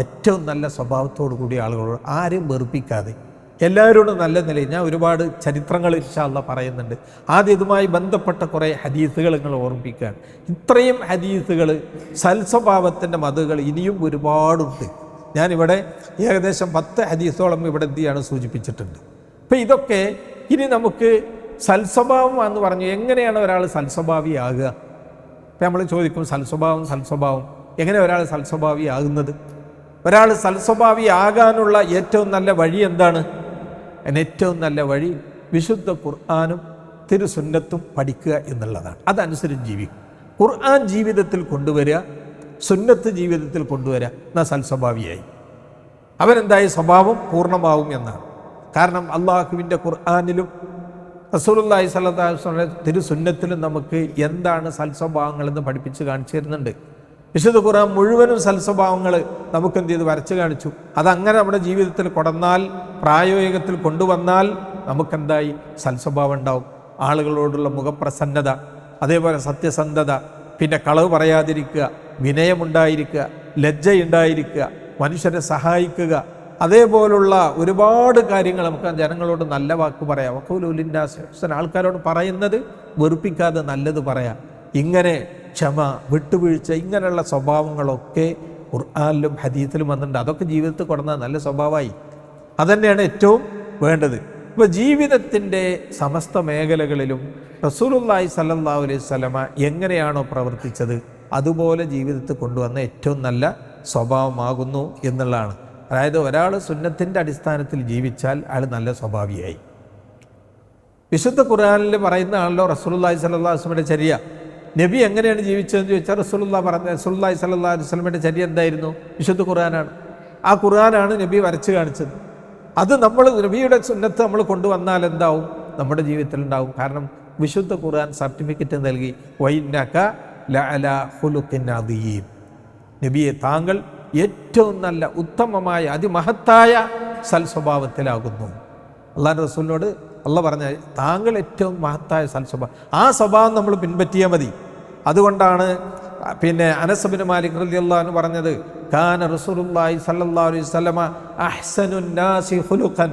ഏറ്റവും നല്ല സ്വഭാവത്തോടു കൂടി ആളുകളോട് ആരെയും വെറുപ്പിക്കാതെ എല്ലാവരോടും നല്ല നിലയിൽ. ഞാൻ ഒരുപാട് ചരിത്രങ്ങൾ ഇൻഷാ അല്ലാഹ് പറയുന്നുണ്ട്. ആദ്യം ഇതുമായി ബന്ധപ്പെട്ട കുറേ ഹദീസുകൾ നിങ്ങൾ ഓർമ്മിക്കാൻ. ഇത്രയും ഹദീസുകൾ, സൽസ്വഭാവത്തിൻ്റെ മതകൾ ഇനിയും ഒരുപാടുണ്ട്. ഞാനിവിടെ ഏകദേശം 10 ഹദീസോളം ഇവിടെ എന്തിയാണ് സൂചിപ്പിച്ചിട്ടുണ്ട്. അപ്പം ഇതൊക്കെ ഇനി നമുക്ക് സൽസ്വഭാവം എന്ന് പറഞ്ഞു എങ്ങനെയാണ് ഒരാൾ സൽസ്വഭാവിയാകുക. ഇപ്പം നമ്മൾ ചോദിക്കും സൽസ്വഭാവം എങ്ങനെ ഒരാൾ സൽസ്വഭാവിയാകുന്നത്? ഒരാൾ സൽസ്വഭാവിയാകാനുള്ള ഏറ്റവും നല്ല വഴി എന്താണ്? ഏറ്റവും നല്ല വഴി വിശുദ്ധ ഖുർആനും തിരുസുന്നത്തും പഠിക്കുക എന്നുള്ളതാണ്. അതനുസരിച്ച് ജീവിക്കും. ഖുർആൻ ജീവിതത്തിൽ കൊണ്ടുവരിക, സുന്നത്ത് ജീവിതത്തിൽ കൊണ്ടുവരിക, എന്നാൽ സൽസ്വഭാവിയായി. അവരെന്തായി, സ്വഭാവം പൂർണ്ണമാവും എന്നാണ്. കാരണം അള്ളാഹുവിൻ്റെ ഖുർആനിലും റസൂലുള്ളാഹി സ്വല്ലല്ലാഹു അലൈഹി വസല്ലം തിരുസുന്നത്തിലും നമുക്ക് എന്താണ് സൽസ്വഭാവങ്ങളെന്ന് പഠിപ്പിച്ച് കാണിച്ചു തരുന്നുണ്ട്. വിശുദ്ധ ഖുർആൻ മുഴുവനും സൽസ്വഭാവങ്ങൾ നമുക്ക് എന്ത് ചെയ്ത് വരച്ച് കാണിച്ചു. അതങ്ങനെ നമ്മുടെ ജീവിതത്തിൽ കൊടന്നാൽ, പ്രായോഗികത്തിൽ കൊണ്ടുവന്നാൽ നമുക്കെന്തായി, സൽസ്വഭാവം ഉണ്ടാവും. ആളുകളോടുള്ള മുഖപ്രസന്നത, അതേപോലെ സത്യസന്ധത, പിന്നെ കളവ് പറയാതിരിക്കുക, വിനയമുണ്ടായിരിക്കുക, ലജ്ജയുണ്ടായിരിക്കുക, മനുഷ്യരെ സഹായിക്കുക, അതേപോലുള്ള ഒരുപാട് കാര്യങ്ങൾ നമുക്ക് ജനങ്ങളോട് നല്ല വാക്ക് പറയാം. വഖൂലുലിന്നാസി ഹുസ്ന, ആൾക്കാരോട് പറയുന്നത് വെറുപ്പിക്കാതെ നല്ലത് പറയാം. ഇങ്ങനെ ക്ഷമ, വിട്ടുവീഴ്ച, ഇങ്ങനെയുള്ള സ്വഭാവങ്ങളൊക്കെ ഖുർആനിലും ഹദീസിലും വന്നിട്ടുണ്ട്. അതൊക്കെ ജീവിതത്തിൽ കൊണ്ടുവന്നാൽ നല്ല സ്വഭാവമായി. അതന്നെയാണ് ഏറ്റവും വേണ്ടത്. ഇപ്പോൾ ജീവിതത്തിൻ്റെ സമസ്ത മേഖലകളിലും റസൂലുള്ളാഹി സ്വല്ലല്ലാഹു അലൈഹി വസല്ലമ എങ്ങനെയാണോ പ്രവർത്തിച്ചത് അതുപോലെ ജീവിതത്തിൽ കൊണ്ടുവന്ന ഏറ്റവും നല്ല സ്വഭാവമാകുന്നു എന്നുള്ളതാണ്. അതായത് ഒരാൾ സുന്നത്തിൻ്റെ അടിസ്ഥാനത്തിൽ ജീവിച്ചാൽ അയാൾ നല്ല സ്വഭാവിയായി. വിശുദ്ധ ഖുർആനിൽ പറയുന്ന ആണല്ലോ റസൂലുള്ളാഹി സ്വല്ലല്ലാഹു അലൈഹി വസല്ലമയുടെ ചര്യ. നബി എങ്ങനെയാണ് ജീവിച്ചതെന്ന് ചോദിച്ചാൽ റസൂലുള്ളാഹി സ്വല്ലല്ലാഹു അലൈഹി വസല്ലമയുടെ ചര്യ എന്തായിരുന്നു? വിശുദ്ധ ഖുർആനാണ്. ആ ഖുർആനാണ് നബി വരച്ച് കാണിച്ചത്. അത് നമ്മൾ നബിയുടെ സുന്നത്ത് നമ്മൾ കൊണ്ടുവന്നാൽ എന്താവും? നമ്മുടെ ജീവിതത്തിൽ ഉണ്ടാവും. കാരണം വിശുദ്ധ ഖുർആൻ സർട്ടിഫിക്കറ്റ് നൽകി വഇന്നക ലഅലാ ഖുലുഖിൻ അദീം, നബിയെ താങ്കൾ ഏറ്റവും നല്ല ഉത്തമമായ അതിമഹത്തായ സൽസ്വഭാവത്തിലാകുന്നു. അല്ലാഹു റസൂലിനോട് അള്ളാഹ് പറഞ്ഞ താങ്കൾ ഏറ്റവും മഹത്തായ സൽസ്വഭാവം, ആ സ്വഭാവം നമ്മൾ പിൻപറ്റിയാൽ മതി. അതുകൊണ്ടാണ് പിന്നെ അനസ് ബിൻ മാലിക് റളിയല്ലാഹു അൻഹു പറഞ്ഞത്, കാന റസൂലുള്ളാഹി സ്വല്ലല്ലാഹു അലൈഹി വസല്ലമ അഹ്സനുൻ നാസി ഖുലുഖൻ.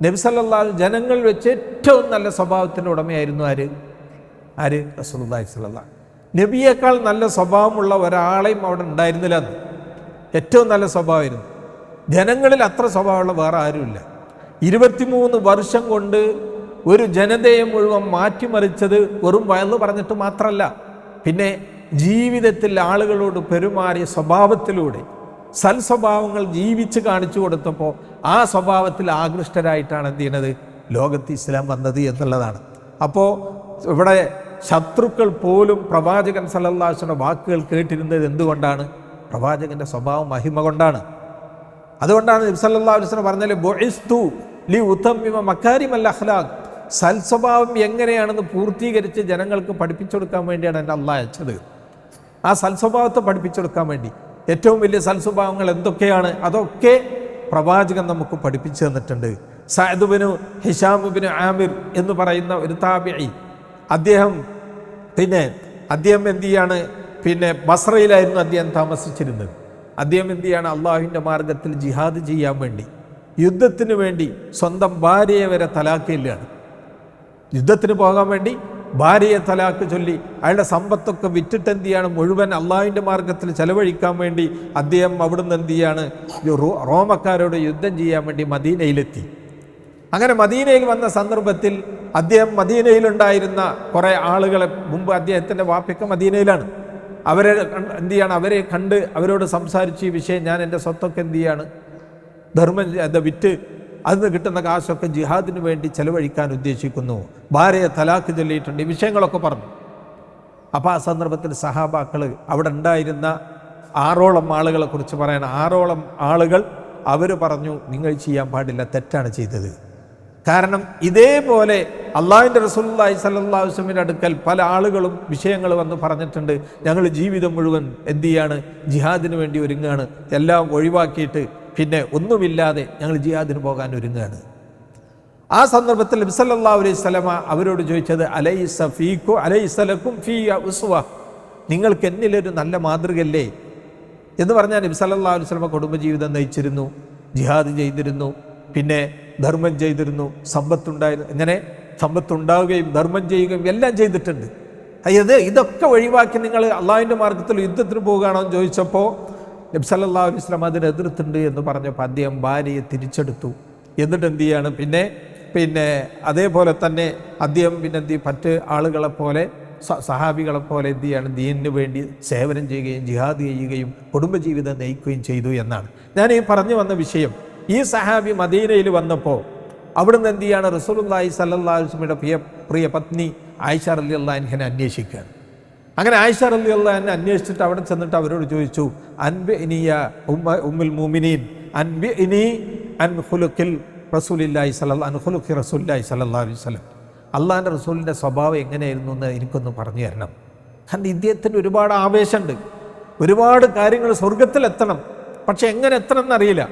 നബി സല്ലല്ലാഹു അലൈഹി ജനങ്ങൾ വെച്ച് ഏറ്റവും നല്ല സ്വഭാവത്തിൻ്റെ ഉടമയായിരുന്നു ആര് റസൂലുള്ളാഹി സ്വല്ലല്ലാഹു. നബിയേക്കാൾ നല്ല സ്വഭാവമുള്ള ഒരാളെയും അവിടെ ഉണ്ടായിരുന്നില്ല. എന്ന് ഏറ്റവും നല്ല സ്വഭാവമായിരുന്നു. ജനങ്ങളിൽ അത്ര സ്വഭാവമുള്ള വേറെ ആരുമില്ല. 23 വർഷം കൊണ്ട് ഒരു ജനതയെ മുഴുവൻ മാറ്റിമറിച്ചത് വെറും വയല് പറഞ്ഞിട്ട് മാത്രമല്ല, പിന്നെ ജീവിതത്തിൽ ആളുകളോട് പെരുമാറിയ സ്വഭാവത്തിലൂടെ സൽസ്വഭാവങ്ങൾ ജീവിച്ച് കാണിച്ചു കൊടുത്തപ്പോൾ ആ സ്വഭാവത്തിൽ ആകൃഷ്ടരായിട്ടാണ് എന്ത് ചെയ്യുന്നത്, ലോകത്ത് ഇസ്ലാം വന്നത് എന്നുള്ളതാണ്. അപ്പോൾ ഇവിടെ ശത്രുക്കൾ പോലും പ്രവാചകൻ സല്ലല്ലാഹു അലൈഹി വസല്ലം വാക്കുകൾ കേട്ടിരുന്നത് എന്തുകൊണ്ടാണ്? പ്രവാചകന്റെ സ്വഭാവം മഹിമ കൊണ്ടാണ്. അതുകൊണ്ടാണ് നബി സല്ലല്ലാഹു അലൈഹി വസല്ലം പറഞ്ഞാൽ ബുഇസ്തു ലി ഉതമ്മിമ മകാരിമൽ അഖ്ലാഖ്, സൽസ്വഭാവം എങ്ങനെയാണെന്ന് പൂർത്തീകരിച്ച് ജനങ്ങൾക്ക് പഠിപ്പിച്ചു കൊടുക്കാൻ വേണ്ടിയാണ് എൻ്റെ അള്ളാഹ് അയച്ചത്. ആ സൽസ്വഭാവത്തെ പഠിപ്പിച്ചു കൊടുക്കാൻ വേണ്ടി ഏറ്റവും വലിയ സൽസ്വഭാവങ്ങൾ എന്തൊക്കെയാണ് അതൊക്കെ പ്രവാചകൻ നമുക്ക് പഠിപ്പിച്ചു തന്നിട്ടുണ്ട്. Saad bin Hisham bin Amir എന്ന് പറയുന്ന ഒരു താബിഈ, അദ്ദേഹം എന്ത് ചെയ്യാണ്, ബസ്രയിലായിരുന്നു അദ്ദേഹം താമസിച്ചിരുന്നത്. അദ്ദേഹം എന്ത് ചെയ്യാണ്, അള്ളാഹുവിൻ്റെ മാർഗത്തിൽ ജിഹാദ് ചെയ്യാൻ വേണ്ടി, യുദ്ധത്തിന് വേണ്ടി സ്വന്തം ഭാര്യയെ വരെ തലാക്കില്ലാണ്. യുദ്ധത്തിന് പോകാൻ വേണ്ടി ഭാര്യയെ തലാക്ക് ചൊല്ലി അയാളുടെ സമ്പത്തൊക്കെ വിറ്റിട്ട് എന്ത് ചെയ്യാണ്, മുഴുവൻ അള്ളാഹുവിൻ്റെ മാർഗത്തിൽ ചെലവഴിക്കാൻ വേണ്ടി അദ്ദേഹം അവിടുന്ന് എന്ത് ചെയ്യാണ്, റോമക്കാരോട് യുദ്ധം ചെയ്യാൻ വേണ്ടി മദീനയിലെത്തി. അങ്ങനെ മദീനയിൽ വന്ന സന്ദർഭത്തിൽ അദ്ദേഹം മദീനയിലുണ്ടായിരുന്ന കുറേ ആളുകളെ, മുമ്പ് അദ്ദേഹത്തിൻ്റെ വാപ്പയ്ക്ക് മദീനയിലാണ്, അവരെ എന്ത് ചെയ്യാണ്, അവരെ കണ്ട് അവരോട് സംസാരിച്ച് ഈ വിഷയം, ഞാൻ എൻ്റെ സ്വത്തൊക്കെ എന്ത് ചെയ്യാണ്, ധർമ്മം വിറ്റ് അതിന് കിട്ടുന്ന കാശൊക്കെ ജിഹാദിന് വേണ്ടി ചെലവഴിക്കാൻ ഉദ്ദേശിക്കുന്നു, ഭാര്യയെ തലാക്ക് ചൊല്ലിയിട്ടുണ്ട്, ഈ വിഷയങ്ങളൊക്കെ പറഞ്ഞു. അപ്പോൾ ആ സന്ദർഭത്തിൽ സഹാബാക്കൾ അവിടെ ഉണ്ടായിരുന്ന 6ഓളം ആളുകളെ കുറിച്ച് പറയണം. 6ഓളം ആളുകൾ അവർ പറഞ്ഞു, നിങ്ങൾ ചെയ്യാൻ പാടില്ല, തെറ്റാണ് ചെയ്തത്. കാരണം ഇതേപോലെ അള്ളാഹുവിൻ്റെ റസൂലുള്ളാഹി സ്വല്ലല്ലാഹു അലൈഹി വസല്ലമയുടെ അടുക്കൽ പല ആളുകളും വിഷയങ്ങൾ വന്ന് പറഞ്ഞിട്ടുണ്ട്, ഞങ്ങൾ ജീവിതം മുഴുവൻ എന്ത് ചെയ്യാണ്, ജിഹാദിന് വേണ്ടി ഒരുങ്ങുകയാണ്, എല്ലാം ഒഴിവാക്കിയിട്ട് പിന്നെ ഒന്നുമില്ലാതെ ഞങ്ങൾ ജിഹാദിന് പോകാൻ ഒരുങ്ങുകയാണ്. ആ സന്ദർഭത്തിൽ നബി സല്ലല്ലാഹു അലൈഹി വസല്ലമ അവരോട് ചോദിച്ചത്, അലൈസ ലക്കും ഫീയ ഉസ്വ, നിങ്ങൾക്ക് എന്നിലൊരു നല്ല മാതൃകയല്ലേ എന്ന് പറഞ്ഞാൽ നബി സല്ലല്ലാഹു അലൈഹി വസല്ലമ കുടുംബജീവിതം നയിച്ചിരുന്നു, ജിഹാദ് ചെയ്തിരുന്നു, പിന്നെ ധർമ്മം ചെയ്തിരുന്നു, സമ്പത്തുണ്ടായിരുന്നു. ഇങ്ങനെ സമ്പത്തുണ്ടാവുകയും ധർമ്മം ചെയ്യുകയും എല്ലാം ചെയ്തിട്ടുണ്ട്. ഇതൊക്കെ ഒഴിവാക്കി നിങ്ങൾ അള്ളാഹുവിൻ്റെ മാർഗത്തിൽ യുദ്ധത്തിന് പോവുകയാണോ എന്ന് ചോദിച്ചപ്പോൾ നബി സല്ലല്ലാഹു അലൈഹി വസല്ലം അതിന് എതിർത്തുണ്ട് എന്ന് പറഞ്ഞപ്പോൾ അദ്ദേഹം ഭാര്യയെ തിരിച്ചെടുത്തു. എന്നിട്ട് എന്ത് ചെയ്യാണ്, പിന്നെ അതേപോലെ തന്നെ അദ്ദേഹം മറ്റ് ആളുകളെപ്പോലെ സഹാബികളെപ്പോലെ എന്ത് ചെയ്യാണ്, ദീനിന് വേണ്ടി സേവനം ചെയ്യുകയും ജിഹാദ് ചെയ്യുകയും കുടുംബജീവിതം നയിക്കുകയും ചെയ്തു എന്നാണ് ഞാൻ ഈ പറഞ്ഞു വന്ന വിഷയം. ഈ സഹാബി മദീനയിൽ വന്നപ്പോൾ അവിടുന്ന് എന്ത് ചെയ്യാണ്, റസൂലുള്ളാഹി സ്വല്ലല്ലാഹു അലൈഹി വസല്ലമയുടെ പ്രിയ പത്നി ആയിഷ റളിയല്ലാഹു അൻഹയെ അന്വേഷിക്കുകയാണ്. അങ്ങനെ ആയിഷ റളിയല്ലാഹു അൻഹ അന്വേഷിച്ചിട്ട് അവിടെ ചെന്നിട്ട് അവരോട് ചോദിച്ചു, അൻബിഇനിയ ഉമ്മുൽ മുഅ്മിനീൻ അൻബിഇനി അൻ ഖുലുഖിൽ റസൂലില്ലാഹി സ്വല്ലല്ലാഹു അലൈഹി വസല്ലം, അള്ളാഹിൻ്റെ റസൂലിൻ്റെ സ്വഭാവം എങ്ങനെയായിരുന്നു എന്ന് എനിക്കൊന്ന് പറഞ്ഞു തരണം. കാരണം ഇദ്ദേഹത്തിന് ഒരുപാട് ആവേശമുണ്ട്, ഒരുപാട് കാര്യങ്ങൾ സ്വർഗത്തിലെത്തണം, പക്ഷെ എങ്ങനെ എത്തണം എന്നറിയില്ല.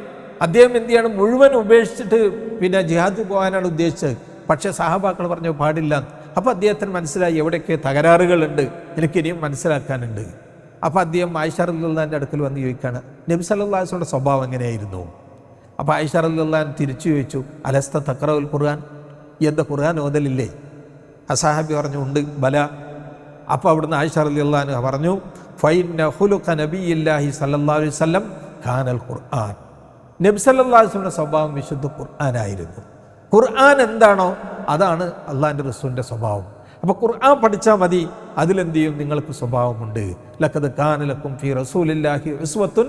അദ്ദേഹം എന്ത് ചെയ്യണം, മുഴുവൻ ഉപേക്ഷിച്ചിട്ട് ജിഹാദ് പോകാനാണ് ഉദ്ദേശിച്ചത്. പക്ഷേ സഹാബാക്കൾ പറഞ്ഞു പാടില്ല. അപ്പോൾ അദ്ദേഹത്തിന് മനസ്സിലായി എവിടെയൊക്കെ തകരാറുകളുണ്ട്, എനിക്കിനിയും മനസ്സിലാക്കാനുണ്ട്. അപ്പോൾ അദ്ദേഹം ആയിഷ റളിയല്ലാഹു അൻഹയുടെ അടുക്കൽ വന്ന് ചോദിക്കുകയാണ്, നബി സല്ലല്ലാഹു അലൈഹി വസല്ലമയുടെ സ്വഭാവം എങ്ങനെയായിരുന്നു? അപ്പോൾ ആയിഷ റളിയല്ലാഹു അൻഹ തിരിച്ചു ചോദിച്ചു, അലസ്ത തഖറഉൽ ഖുർആൻ, എന്താ ഖുർആൻ ഓതലില്ലേ? അസഹാബി പറഞ്ഞു, ഉണ്ട് ബല. അപ്പോൾ അവിടുന്ന് ആയിഷ റളിയല്ലാഹു അൻഹ പറഞ്ഞു, ഫഇന്ന ഖുലുഖ നബിയില്ലാഹി സല്ലല്ലാഹു അലൈഹി വസല്ലം കാനൽ ഖുർആൻ, നബി സല്ലല്ലാഹു അലൈഹി വസല്ലമയുടെ സ്വഭാവം വിശുദ്ധ ഖുർആനായിരുന്നു. ഖുർആൻ എന്താണോ അതാണ് അള്ളാഹിൻ്റെ റസൂലിൻ്റെ സ്വഭാവം. അപ്പോൾ ഖുർആൻ പഠിച്ചാൽ മതി, അതിലെന്ത് ചെയ്യും, നിങ്ങൾക്ക് സ്വഭാവമുണ്ട്. ലഖദ് കാന ലക്കും ഫീ റസൂലില്ലാഹി ഉസ്വത്തുൻ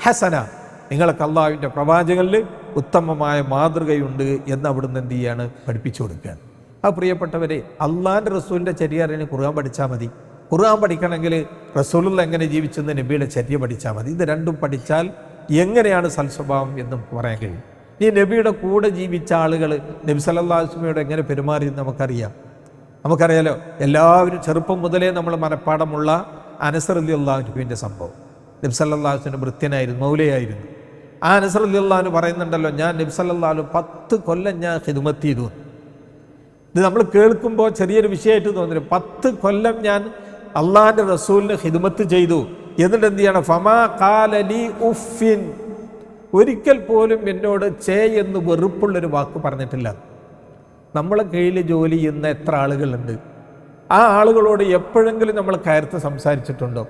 ഹസന, നിങ്ങൾക്ക് അള്ളാഹുവിൻ്റെ പ്രവാചകനിൽ ഉത്തമമായ മാതൃകയുണ്ട് എന്ന് അവിടുന്ന് എന്ത് ചെയ്യാണ്, പഠിപ്പിച്ചു കൊടുക്കുകയാണ്. ആ പ്രിയപ്പെട്ടവരെ, അള്ളാഹിൻ്റെ റസൂലിൻ്റെ ചര്യ അറിയാൻ ഖുർആൻ പഠിച്ചാൽ മതി. ഖുർആൻ പഠിക്കണമെങ്കിൽ റസൂലുള്ള എങ്ങനെ ജീവിച്ചെന്ന് നബിയുടെ ചര്യ പഠിച്ചാൽ മതി. ഇത് രണ്ടും പഠിച്ചാൽ എങ്ങനെയാണ് സൽസ്വഭാവം എന്നും പറയാൻ കഴിയും. ഈ നബിയുടെ കൂടെ ജീവിച്ച ആളുകൾ നബി സല്ലല്ലാഹു അലൈഹി വസല്ലമയോട് എങ്ങനെ പെരുമാറിയെന്ന് നമുക്കറിയാലോ. എല്ലാവരും ചെറുപ്പം മുതലേ നമ്മൾ മനഃപ്പാടമുള്ള അനസ് റളിയല്ലാഹു അൻഹുവിൻ്റെ സംഭവം. നബി സല്ലല്ലാഹു അലൈഹി വസല്ലം ഭൃത്യനായിരുന്നു, മൗലയായിരുന്നു. ആ അനസ് റളിയല്ലാഹു അൻഹു പറയുന്നുണ്ടല്ലോ, ഞാൻ നബി സല്ലല്ലാഹു അലൈഹി 10 കൊല്ലം ഞാൻ ഖിദ്മത്ത് ചെയ്തു. ഇത് നമ്മൾ കേൾക്കുമ്പോൾ ചെറിയൊരു വിഷയമായിട്ട് തോന്നില്ല. 10 കൊല്ലം ഞാൻ അള്ളാഹിൻ്റെ റസൂലിന് ഖിദ്മത്ത് ചെയ്തു, എന്നിട്ട് എന്ത് ചെയ്യണം? ഫമാ ഖാലലി ഉഫിൻ, ഒരിക്കൽ പോലും എന്നോട് ചേ എന്ന് വെറുപ്പുള്ളൊരു വാക്ക് പറഞ്ഞിട്ടില്ല. നമ്മളെ കീഴിൽ ജോലി ചെയ്യുന്ന എത്ര ആളുകളുണ്ട്? ആ ആളുകളോട് എപ്പോഴെങ്കിലും നമ്മൾ കയർത്ത് സംസാരിച്ചിട്ടുണ്ടോ?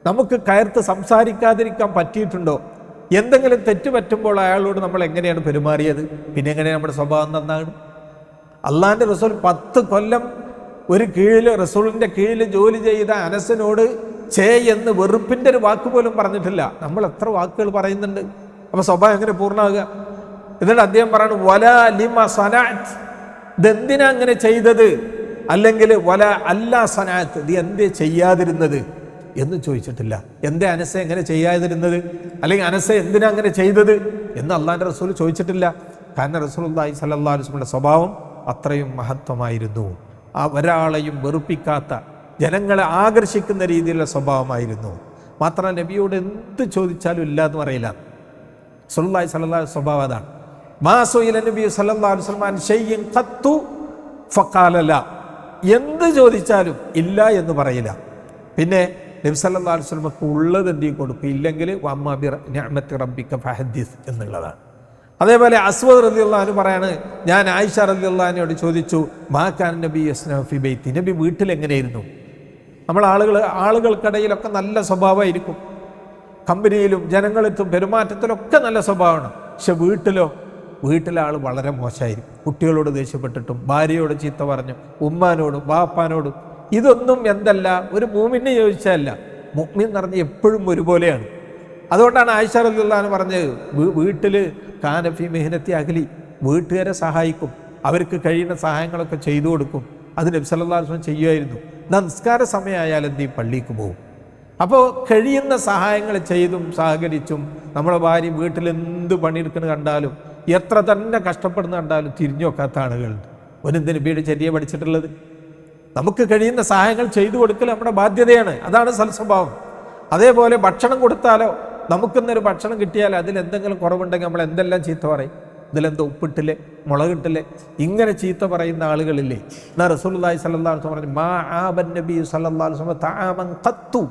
നമുക്ക് കയർത്ത് സംസാരിക്കാതിരിക്കാൻ പറ്റിയിട്ടുണ്ടോ? എന്തെങ്കിലും തെറ്റ് പറ്റുമ്പോൾ അയാളോട് നമ്മൾ എങ്ങനെയാണ് പെരുമാറിയത്? പിന്നെ എങ്ങനെയാണ് നമ്മുടെ സ്വഭാവം നന്നാകും? അള്ളാഹിൻ്റെ റസൂൽ 10 കൊല്ലം ഒരു കീഴിൽ റസൂലിൻ്റെ കീഴിൽ ജോലി ചെയ്ത അനസിനോട് ചേ എന്ന് വെറുപ്പിൻ്റെ ഒരു വാക്ക് പോലും പറഞ്ഞിട്ടില്ല. നമ്മൾ എത്ര വാക്കുകൾ പറയുന്നുണ്ട്? അപ്പോൾ സ്വഭാവം എങ്ങനെ പൂർണ്ണമാകുക? എന്നിട്ട് അദ്ദേഹം പറയണം വല ലിമ സനഅത്, ഇതെന്തിനാ അങ്ങനെ ചെയ്തത്? അല്ലെങ്കിൽ വല അല്ലാ സനഅത്, ഇത് എന്തേ ചെയ്യാതിരുന്നത് എന്ന് ചോദിച്ചിട്ടില്ല. എന്തേ അനസെ എങ്ങനെ ചെയ്യാതിരുന്നത്, അല്ലെങ്കിൽ അനസെ എന്തിനാ അങ്ങനെ ചെയ്തത് എന്ന് അള്ളാഹിൻ്റെ റസൂൽ ചോദിച്ചിട്ടില്ല. കാരണം റസൂലുള്ളാഹി സ്വല്ലല്ലാഹു അലൈഹി വസല്ലമയുടെ സ്വഭാവം അത്രയും മഹത്വമായിരുന്നു. ആ ഒരാളെയും വെറുപ്പിക്കാത്ത, ജനങ്ങളെ ആകർഷിക്കുന്ന രീതിയിലുള്ള സ്വഭാവമായിരുന്നു. മാത്രമല്ല നബിയോട് എന്ത് ചോദിച്ചാലും ഇല്ല എന്ന് പറയില്ല. റസൂലുള്ളാഹി സ്വല്ലല്ലാഹു അലൈഹി വസല്ലം സ്വഭാവം അതാണ്. മാ സുഇല നബി സ്വല്ലല്ലാഹു അലൈഹി വസല്ലം അൻ ശൈഇൻ ഖത്തു ഫഖാല ലാ, എന്ത് ചോദിച്ചാലും ഇല്ല എന്ന് പറയില്ല. പിന്നെ നബി സല്ലല്ലാഹു അലൈഹി വസല്ലമക്ക് ഉള്ളത് എന്തെങ്കിലും കൊടുക്കും, ഇല്ലെങ്കിൽ വഅമ്മാ ബി നിഅമത്തി റബ്ബിക ഫഹദ്ദിസ് എന്നുള്ളതാണ്. അതേപോലെ അസ്വദ് റളിയല്ലാഹു അൻഹു പറയാണ്, ഞാൻ ആയിഷ റളിയല്ലാഹു അൻഹയോട് ചോദിച്ചു, മാ കാന നബി യസ്നഉ ഫി ബൈത്തി, നബി വീട്ടിൽ എങ്ങനെയായിരുന്നു? നമ്മൾ ആളുകൾക്കിടയിലൊക്കെ നല്ല സ്വഭാവമായിരിക്കും, കമ്പനിയിലും ജനങ്ങളെത്തും പെരുമാറ്റത്തിലൊക്കെ നല്ല സ്വഭാവമാണ്. പക്ഷെ വീട്ടിലെ ആൾ വളരെ മോശമായിരിക്കും. കുട്ടികളോട് ദേഷ്യപ്പെട്ടിട്ടും, ഭാര്യയോട് ചീത്ത പറഞ്ഞു, ഉമ്മാനോടും ബാപ്പാനോടും. ഇതൊന്നും എന്തല്ല, ഒരു മുഅ്മിനെ ചോദിച്ചതല്ല. മുഅ്മിൻ എന്ന് പറഞ്ഞാൽ എപ്പോഴും ഒരുപോലെയാണ്. അതുകൊണ്ടാണ് ആയിഷ റളിയല്ലാഹു അൻഹ പറഞ്ഞത്, വീട്ടിൽ കാനഫി മെഹനത്തി അഖലി, വീട്ടുകാരെ സഹായിക്കും, അവർക്ക് കഴിയുന്ന സഹായങ്ങളൊക്കെ ചെയ്തു കൊടുക്കും. അത് നബി സല്ലല്ലാഹു അലൈഹി വസല്ലം ചെയ്യുമായിരുന്നു. നമസ്കാര സമയമായാൽ എന്ത് ചെയ്യും? പള്ളിക്ക് പോകും. അപ്പോൾ കഴിയുന്ന സഹായങ്ങൾ ചെയ്തും സഹകരിച്ചും, നമ്മളെ ഭാര്യ വീട്ടിൽ എന്ത് പണിയെടുക്കുന്നത് കണ്ടാലും, എത്ര തന്നെ കഷ്ടപ്പെടുന്ന കണ്ടാലും തിരിഞ്ഞു നോക്കാത്ത ആളുകളുണ്ട്. ഒരെന്ത് നബിയുടെ ചര്യ പഠിച്ചിട്ടുള്ളത്? നമുക്ക് കഴിയുന്ന സഹായങ്ങൾ ചെയ്തു കൊടുക്കൽ നമ്മുടെ ബാധ്യതയാണ്. അതാണ് സൽസ്വഭാവം. അതേപോലെ ഭക്ഷണം കൊടുത്താലോ, നമുക്കിന്നൊരു ഭക്ഷണം കിട്ടിയാൽ അതിലെന്തെങ്കിലും കുറവുണ്ടെങ്കിൽ നമ്മൾ എന്തെല്ലാം ചീത്ത പറയും? ഇതിലെന്തോ ഉപ്പിട്ടില്ലേ, മുളകിട്ടില്ലേ, ഇങ്ങനെ ചീത്ത പറയുന്ന ആളുകളില്ലേ? എന്നാൽ റസൂലുള്ളാഹി സ്വല്ലല്ലാഹു അലൈഹി വസല്ലം പറഞ്ഞു, മാ ആബൻ നബി സ്വല്ലല്ലാഹു അലൈഹി വസല്ലം തആമൻ ഖത്തു,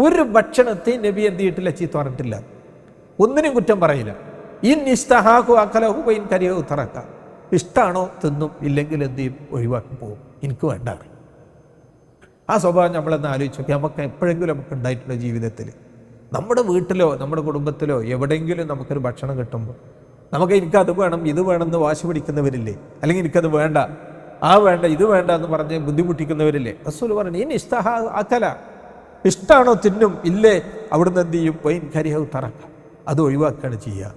ഒരു ഭക്ഷണത്തെ നബി എന്ത് ചെയ്തിട്ടില്ല? ചീത്ത പറഞ്ഞിട്ടില്ല, ഒന്നിനും കുറ്റം പറയില്ല. ഇൻ ഇസ്തഹാഖു അഖലഹു വഇൻ കരിഹു തറക, ഇഷ്ടമാണോ തിന്നും, ഇല്ലെങ്കിൽ എന്ത് ചെയ്യും? ഒഴിവാക്കി പോകും, എനിക്ക് വേണ്ട. ആ സ്വഭാവം നമ്മളെന്ന് ആലോചിച്ച് നോക്കി. നമുക്ക് എപ്പോഴെങ്കിലും നമുക്ക് ഉണ്ടായിട്ടുള്ള ജീവിതത്തിൽ, നമ്മുടെ വീട്ടിലോ നമ്മുടെ കുടുംബത്തിലോ എവിടെയെങ്കിലും നമുക്കൊരു ഭക്ഷണം കിട്ടുമ്പോൾ നമുക്ക് എനിക്കത് വേണം ഇത് വേണമെന്ന് വാശി പിടിക്കുന്നവരില്ലേ? അല്ലെങ്കിൽ എനിക്കത് വേണ്ട, വേണ്ട ഇത് വേണ്ട എന്ന് പറഞ്ഞ് ബുദ്ധിമുട്ടിക്കുന്നവരില്ലേ? റസൂൽ പറഞ്ഞു, ഇനി ഇസ്തഹാ അക്കല, ഇഷ്ടമാണോ തിന്നും, ഇല്ലേ അവിടുന്ന് എന്ത് ചെയ്യും? വൈൻ കരിഹു തറക്ക, അത് ഒഴിവാക്കുകയാണ് ചെയ്യുക.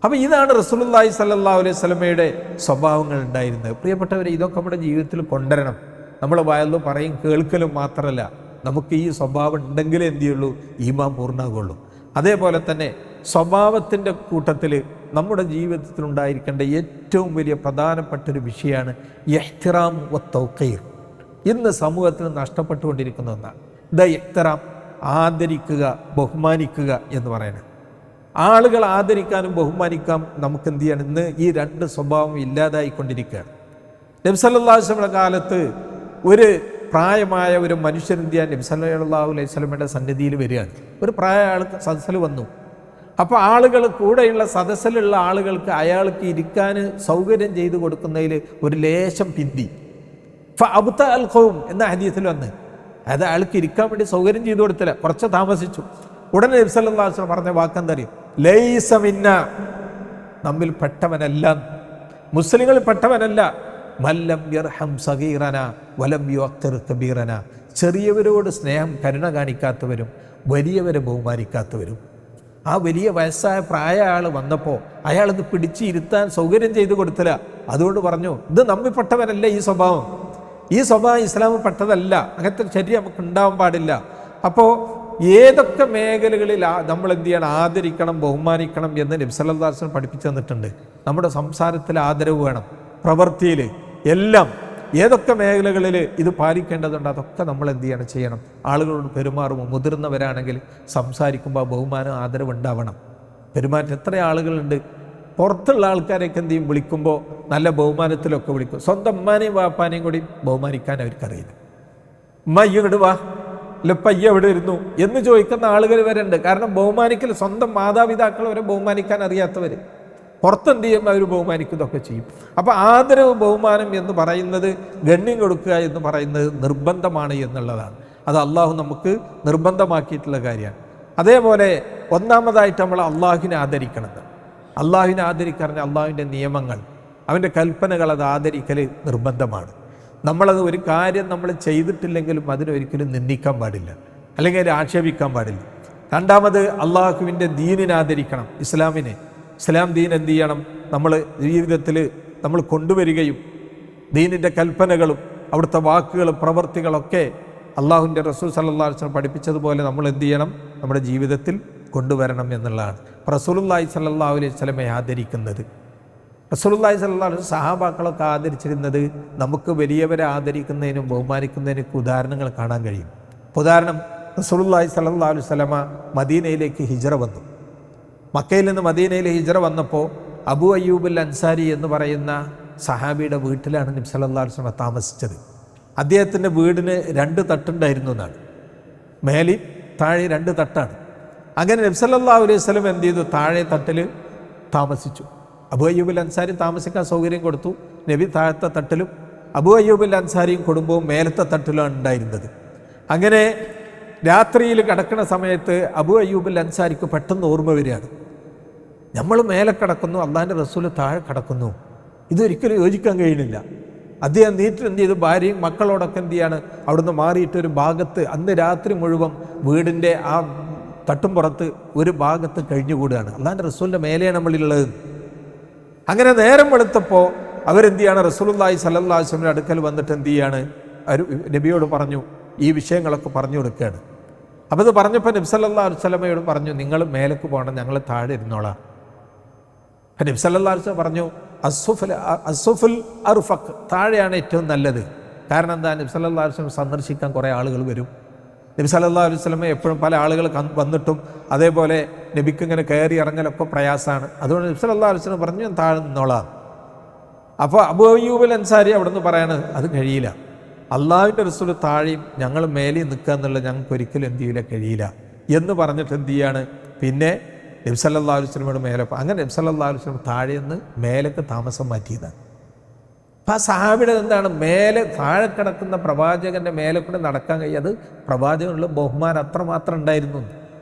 അപ്പം ഇതാണ് റസൂലുള്ളാഹി സ്വല്ലല്ലാഹു അലൈഹി വസല്ലമയുടെ സ്വഭാവങ്ങൾ ഉണ്ടായിരുന്നത്. പ്രിയപ്പെട്ടവരെ, ഇതൊക്കെ നമ്മുടെ ജീവിതത്തിൽ കൊണ്ടുവരണം. നമ്മൾ വയലും പറയും കേൾക്കലും മാത്രമല്ല, നമുക്ക് ഈ സ്വഭാവം ഉണ്ടെങ്കിലേ എന്ത് ചെയ്യുള്ളൂ? ഈമാൻ പൂർണ്ണമാകുള്ളൂ. അതേപോലെ തന്നെ സ്വഭാവത്തിൻ്റെ കൂട്ടത്തിൽ നമ്മുടെ ജീവിതത്തിൽ ഉണ്ടായിരിക്കേണ്ട ഏറ്റവും വലിയ പ്രധാനപ്പെട്ടൊരു വിഷയമാണ് ഇഹ്തിറാം വ തൗഖീർ. ഇന്ന് സമൂഹത്തിൽ നഷ്ടപ്പെട്ടുകൊണ്ടിരിക്കുന്ന ഒന്നാണ് ഇഹ്തിറാം, ആദരിക്കുക, ബഹുമാനിക്കുക എന്ന് പറയുന്നത്. ആളുകൾ ആദരിക്കാനും ബഹുമാനിക്കാം നമുക്ക് എന്ത് ചെയ്യണം? ഇന്ന് ഈ രണ്ട് സ്വഭാവം ഇല്ലാതായിക്കൊണ്ടിരിക്കുകയാണ്. നബി സല്ലല്ലാഹു അലൈഹി വസല്ലമയുടെ കാലത്ത് ഒരു പ്രായമായ ഒരു മനുഷ്യൻ എന്ത് ചെയ്യാൻ നബി സല്ലല്ലാഹു അലൈഹി വസല്ലമയുടെ സന്നിധിയിൽ വരികയാണ്. ഒരു പ്രായ ആൾക്ക് സദസ്സിൽ വന്നു. അപ്പോൾ ആളുകൾ, കൂടെയുള്ള സദസ്സിലുള്ള ആളുകൾക്ക് അയാൾക്ക് ഇരിക്കാൻ സൗകര്യം ചെയ്തു കൊടുക്കുന്നതിൽ ഒരു ലേശം പിന്തി. ഫഅബ്ത അൽ ഖൗം എന്ന ഹദീസിൽ വന്ന്, അത് അയാൾക്ക് ഇരിക്കാൻ വേണ്ടി സൗകര്യം ചെയ്തു കൊടുത്തില്ല, കുറച്ച് താമസിച്ചു. ഉടനെ നബി സല്ലല്ലാഹു അലൈഹി വസല്ലം പറഞ്ഞ വാക്കെന്തറിയും? ലൈസ മിന്ന, നമ്മിൽ പെട്ടവനല്ല, മുസ്ലിങ്ങളിൽ പെട്ടവനല്ല. മല്ലം യർഹം സഗീറന വലം യുഖിർ കബീറന, ചെറിയവരോട് സ്നേഹം കരുണ കാണിക്കാത്തവരും വലിയവരെ ബഹുമാനിക്കാത്തവരും. ആ വലിയ വയസ്സായ പ്രായ ആൾ വന്നപ്പോൾ അയാളത് പിടിച്ച് ഇരുത്താൻ സൗകര്യം ചെയ്തു കൊടുത്തില്ല. അതുകൊണ്ട് പറഞ്ഞു, ഇത് നമ്മിൽപ്പെട്ടവനല്ല ഈ സ്വഭാവം, ഈ സ്വഭാവം ഇസ്ലാമിൽ പെട്ടതല്ല, അങ്ങനത്തെ ശരി നമുക്ക് ഉണ്ടാവാൻ പാടില്ല. അപ്പോൾ ഏതൊക്കെ മേഖലകളിൽ നമ്മൾ എന്ത് ചെയ്യണം? ആദരിക്കണം, ബഹുമാനിക്കണം എന്ന് നബി സല്ലല്ലാഹു അലൈഹി വസല്ലം പഠിപ്പിച്ചു തന്നിട്ടുണ്ട്. നമ്മുടെ സംസാരത്തിൽ ആദരവ് വേണം, പ്രവൃത്തിയിൽ എല്ലാം ഏതൊക്കെ മേഖലകളിൽ ഇത് പാലിക്കേണ്ടതുണ്ട് അതൊക്കെ നമ്മൾ എന്ത് ചെയ്യണം? ആളുകളോട് പെരുമാറുമ്പോൾ മുതിർന്നവരാണെങ്കിൽ സംസാരിക്കുമ്പോൾ ബഹുമാനം, ആദരവ് ഉണ്ടാവണം. പെരുമാറ്റം എത്ര ആളുകളുണ്ട് പുറത്തുള്ള ആൾക്കാരെയൊക്കെ എന്ത് ചെയ്യും, വിളിക്കുമ്പോൾ നല്ല ബഹുമാനത്തിലൊക്കെ വിളിക്കും. സ്വന്തം ഉമ്മാനെയും വാപ്പാനെയും കൂടി ബഹുമാനിക്കാൻ അവർക്കറിയില്ല. ഉമ്മ ഇങ്ങോട്ട് വാ, അല്ല പയ്യ എവിടെ ഇരുന്നു എന്ന് ചോദിക്കുന്ന ആളുകൾ വരെ ഉണ്ട്. കാരണം ബഹുമാനിക്കൽ, സ്വന്തം മാതാപിതാക്കൾ വരെ ബഹുമാനിക്കാൻ അറിയാത്തവർ പുറത്തെന്ത് ചെയ്യുമ്പോൾ അവർ ബഹുമാനിക്കുന്നതൊക്കെ ചെയ്യും. അപ്പോൾ ആദരവ്, ബഹുമാനം എന്ന് പറയുന്നത്, ഗണ്യം കൊടുക്കുക എന്ന് പറയുന്നത് നിർബന്ധമാണ് എന്നുള്ളതാണ്. അത് അള്ളാഹു നമുക്ക് നിർബന്ധമാക്കിയിട്ടുള്ള കാര്യമാണ്. അതേപോലെ ഒന്നാമതായിട്ട് നമ്മൾ അള്ളാഹുവിനെ ആദരിക്കണം. അള്ളാഹുവിനെ ആദരിക്കാൻ അള്ളാഹുവിൻ്റെ നിയമങ്ങൾ, അവൻ്റെ കൽപ്പനകൾ, അത് ആദരിക്കൽ നിർബന്ധമാണ്. നമ്മളത് ഒരു കാര്യം നമ്മൾ ചെയ്തിട്ടില്ലെങ്കിലും അതിനൊരിക്കലും നിന്ദിക്കാൻ പാടില്ല, അല്ലെങ്കിൽ അതിനെ ആക്ഷേപിക്കാൻ പാടില്ല. രണ്ടാമത് അള്ളാഹുവിൻ്റെ ദീനിനെ ആദരിക്കണം, ഇസ്ലാമിനെ. ഇസ്ലാം ദീൻ എന്ത് ചെയ്യണം, നമ്മൾ ജീവിതത്തിൽ നമ്മൾ കൊണ്ടുവരികയും ദീനിൻ്റെ കൽപ്പനകളും അവിടുത്തെ വാക്കുകളും പ്രവൃത്തികളൊക്കെ അള്ളാഹുവിൻ്റെ റസൂൽ സല്ലല്ലാഹു അലൈഹി വസല്ലം പഠിപ്പിച്ചതുപോലെ നമ്മൾ എന്ത് ചെയ്യണം, നമ്മുടെ ജീവിതത്തിൽ കൊണ്ടുവരണം എന്നുള്ളതാണ്. റസൂലുള്ളാഹി സല്ലല്ലാഹു അലൈഹി വസല്ലമയെ ആദരിക്കുന്നത്, റസൂലുള്ളാഹി സല്ലല്ലാഹു അലൈഹി വസല്ലം സഹാബാക്കളൊക്കെ ആദരിച്ചിരുന്നത് നമുക്ക് വലിയവരെ ആദരിക്കുന്നതിനും ബഹുമാനിക്കുന്നതിനൊക്കെ ഉദാഹരണങ്ങൾ കാണാൻ കഴിയും. ഉദാഹരണം, റസൂലുള്ളാഹി സല്ലല്ലാഹു അലൈഹി വസല്ലമ മദീനയിലേക്ക് ഹിജ്റ വന്നു. മക്കയിൽ നിന്ന് മദീനയിൽ ഹിജ്റ വന്നപ്പോൾ അബൂ അയ്യൂബുൽ അൻസാരി എന്ന് പറയുന്ന സഹാബിയുടെ വീട്ടിലാണ് നബി സല്ലല്ലാഹു അലൈഹി വസല്ലം താമസിച്ചത്. അദ്ദേഹത്തിൻ്റെ വീടിന് 2 തട്ടുണ്ടായിരുന്നു എന്നാണ്, മേലെ താഴെ 2 തട്ടാണ്. അങ്ങനെ നബി സല്ലല്ലാഹു അലൈഹി വസല്ലം എന്ത് ചെയ്തു, താഴെ തട്ടിൽ താമസിച്ചു. അബൂ അയ്യൂബുൽ അൻസാരി താമസിക്കാൻ സൗകര്യം കൊടുത്തു. നബി താഴത്തെ തട്ടിലും അബൂ അയ്യൂബുൽ അൻസാരിയും കുടുംബവും മേലത്തെ തട്ടിലാണ് ഉണ്ടായിരുന്നത്. അങ്ങനെ രാത്രിയിൽ കിടക്കുന്ന സമയത്ത് അബൂ അയ്യൂബുൽ അൻസാരിക്ക് പെട്ടെന്ന് ഓർമ്മ വരികയാണ്, നമ്മൾ മേലെ കിടക്കുന്നു, അള്ളാഹിൻ്റെ റസൂൽ താഴെ കിടക്കുന്നു, ഇതൊരിക്കലും യോജിക്കാൻ കഴിയുന്നില്ല. അദ്ദേഹം നീറ്റ് എന്ത് ചെയ്തു, ഭാര്യയും മക്കളോടൊക്കെ എന്ത് ചെയ്യാണ്, അവിടുന്ന് മാറിയിട്ടൊരു ഭാഗത്ത്, അന്ന് രാത്രി മുഴുവൻ വീടിൻ്റെ ആ തട്ടുംപുറത്ത് ഒരു ഭാഗത്ത് കഴിഞ്ഞുകൂടുകയാണ്. അള്ളാഹിൻ്റെ റസൂലിൻ്റെ മേലെയാണ് നമ്മളുള്ളത്. അങ്ങനെ നേരം വെളുത്തപ്പോൾ അവരെന്ത് ചെയ്യാണ്, റസൂലുള്ളാഹി സ്വല്ലല്ലാഹു അലൈഹി വസല്ലം അടുക്കൽ വന്നിട്ട് എന്ത് ചെയ്യാണ്, നബിയോട് പറഞ്ഞു, ഈ വിഷയങ്ങളൊക്കെ പറഞ്ഞു കൊടുക്കുകയാണ്. അപ്പോൾ ഇത് പറഞ്ഞപ്പോൾ നബി സല്ലല്ലാഹു അലൈഹി വസല്ലമയോട് പറഞ്ഞു, നിങ്ങൾ മേലേക്ക് പോകണം, ഞങ്ങൾ താഴെ ഇരുന്നോളാം. അപ്പം നബി സല്ലല്ലാഹു അലൈഹി വസല്ലം പറഞ്ഞു, അസ്സുഫുൽ അർഫഖ്, താഴെയാണ് ഏറ്റവും നല്ലത്. കാരണം എന്താ, നബി സല്ലല്ലാഹു അലൈഹി വസല്ലം സന്ദർശിക്കാൻ കുറേ ആളുകൾ വരും. നബി സല്ലല്ലാഹു അലൈഹി വസല്ലം എപ്പോഴും പല ആളുകൾ വന്നിട്ടും അതേപോലെ നബിക്ക് ഇങ്ങനെ കയറി ഇറങ്ങലൊക്കെ പ്രയാസമാണ്. അതുകൊണ്ട് നബി സല്ലല്ലാഹു അലൈഹി വസല്ലം പറഞ്ഞു, ഞാൻ താഴെ നിന്നോളാം. അപ്പോൾ അബൂ അയ്യൂബുൽ അൻസാരി അവിടെ നിന്ന് പറയാണ്, അത് കഴിയില്ല, അള്ളാഹുവിൻ്റെ റസൂൽ താഴെയും ഞങ്ങൾ മേലെയും നിൽക്കുക എന്നുള്ളത് ഞങ്ങൾക്ക് ഒരിക്കലും എന്ത് ചെയ്യില്ല, കഴിയില്ല എന്ന് പറഞ്ഞിട്ട് എന്ത് ചെയ്യാണ്, പിന്നെ നബി സല്ലല്ലാഹു അലൈഹി വസല്ലമയുടെ മേലെ, അങ്ങനെ നബി സല്ലല്ലാഹു അലൈഹി വസല്ലം താഴെ നിന്ന് മേലേക്ക് താമസം മാറ്റിയതാണ്. അപ്പം ആ സഹാബിയുടെ എന്താണ്, മേലെ താഴെ കിടക്കുന്ന പ്രവാചകൻ്റെ മേലെ കൂടെ നടക്കാൻ കഴിയാതെ പ്രവാചകനുള്ള ബഹുമാനം അത്രമാത്രം ഉണ്ടായിരുന്നു.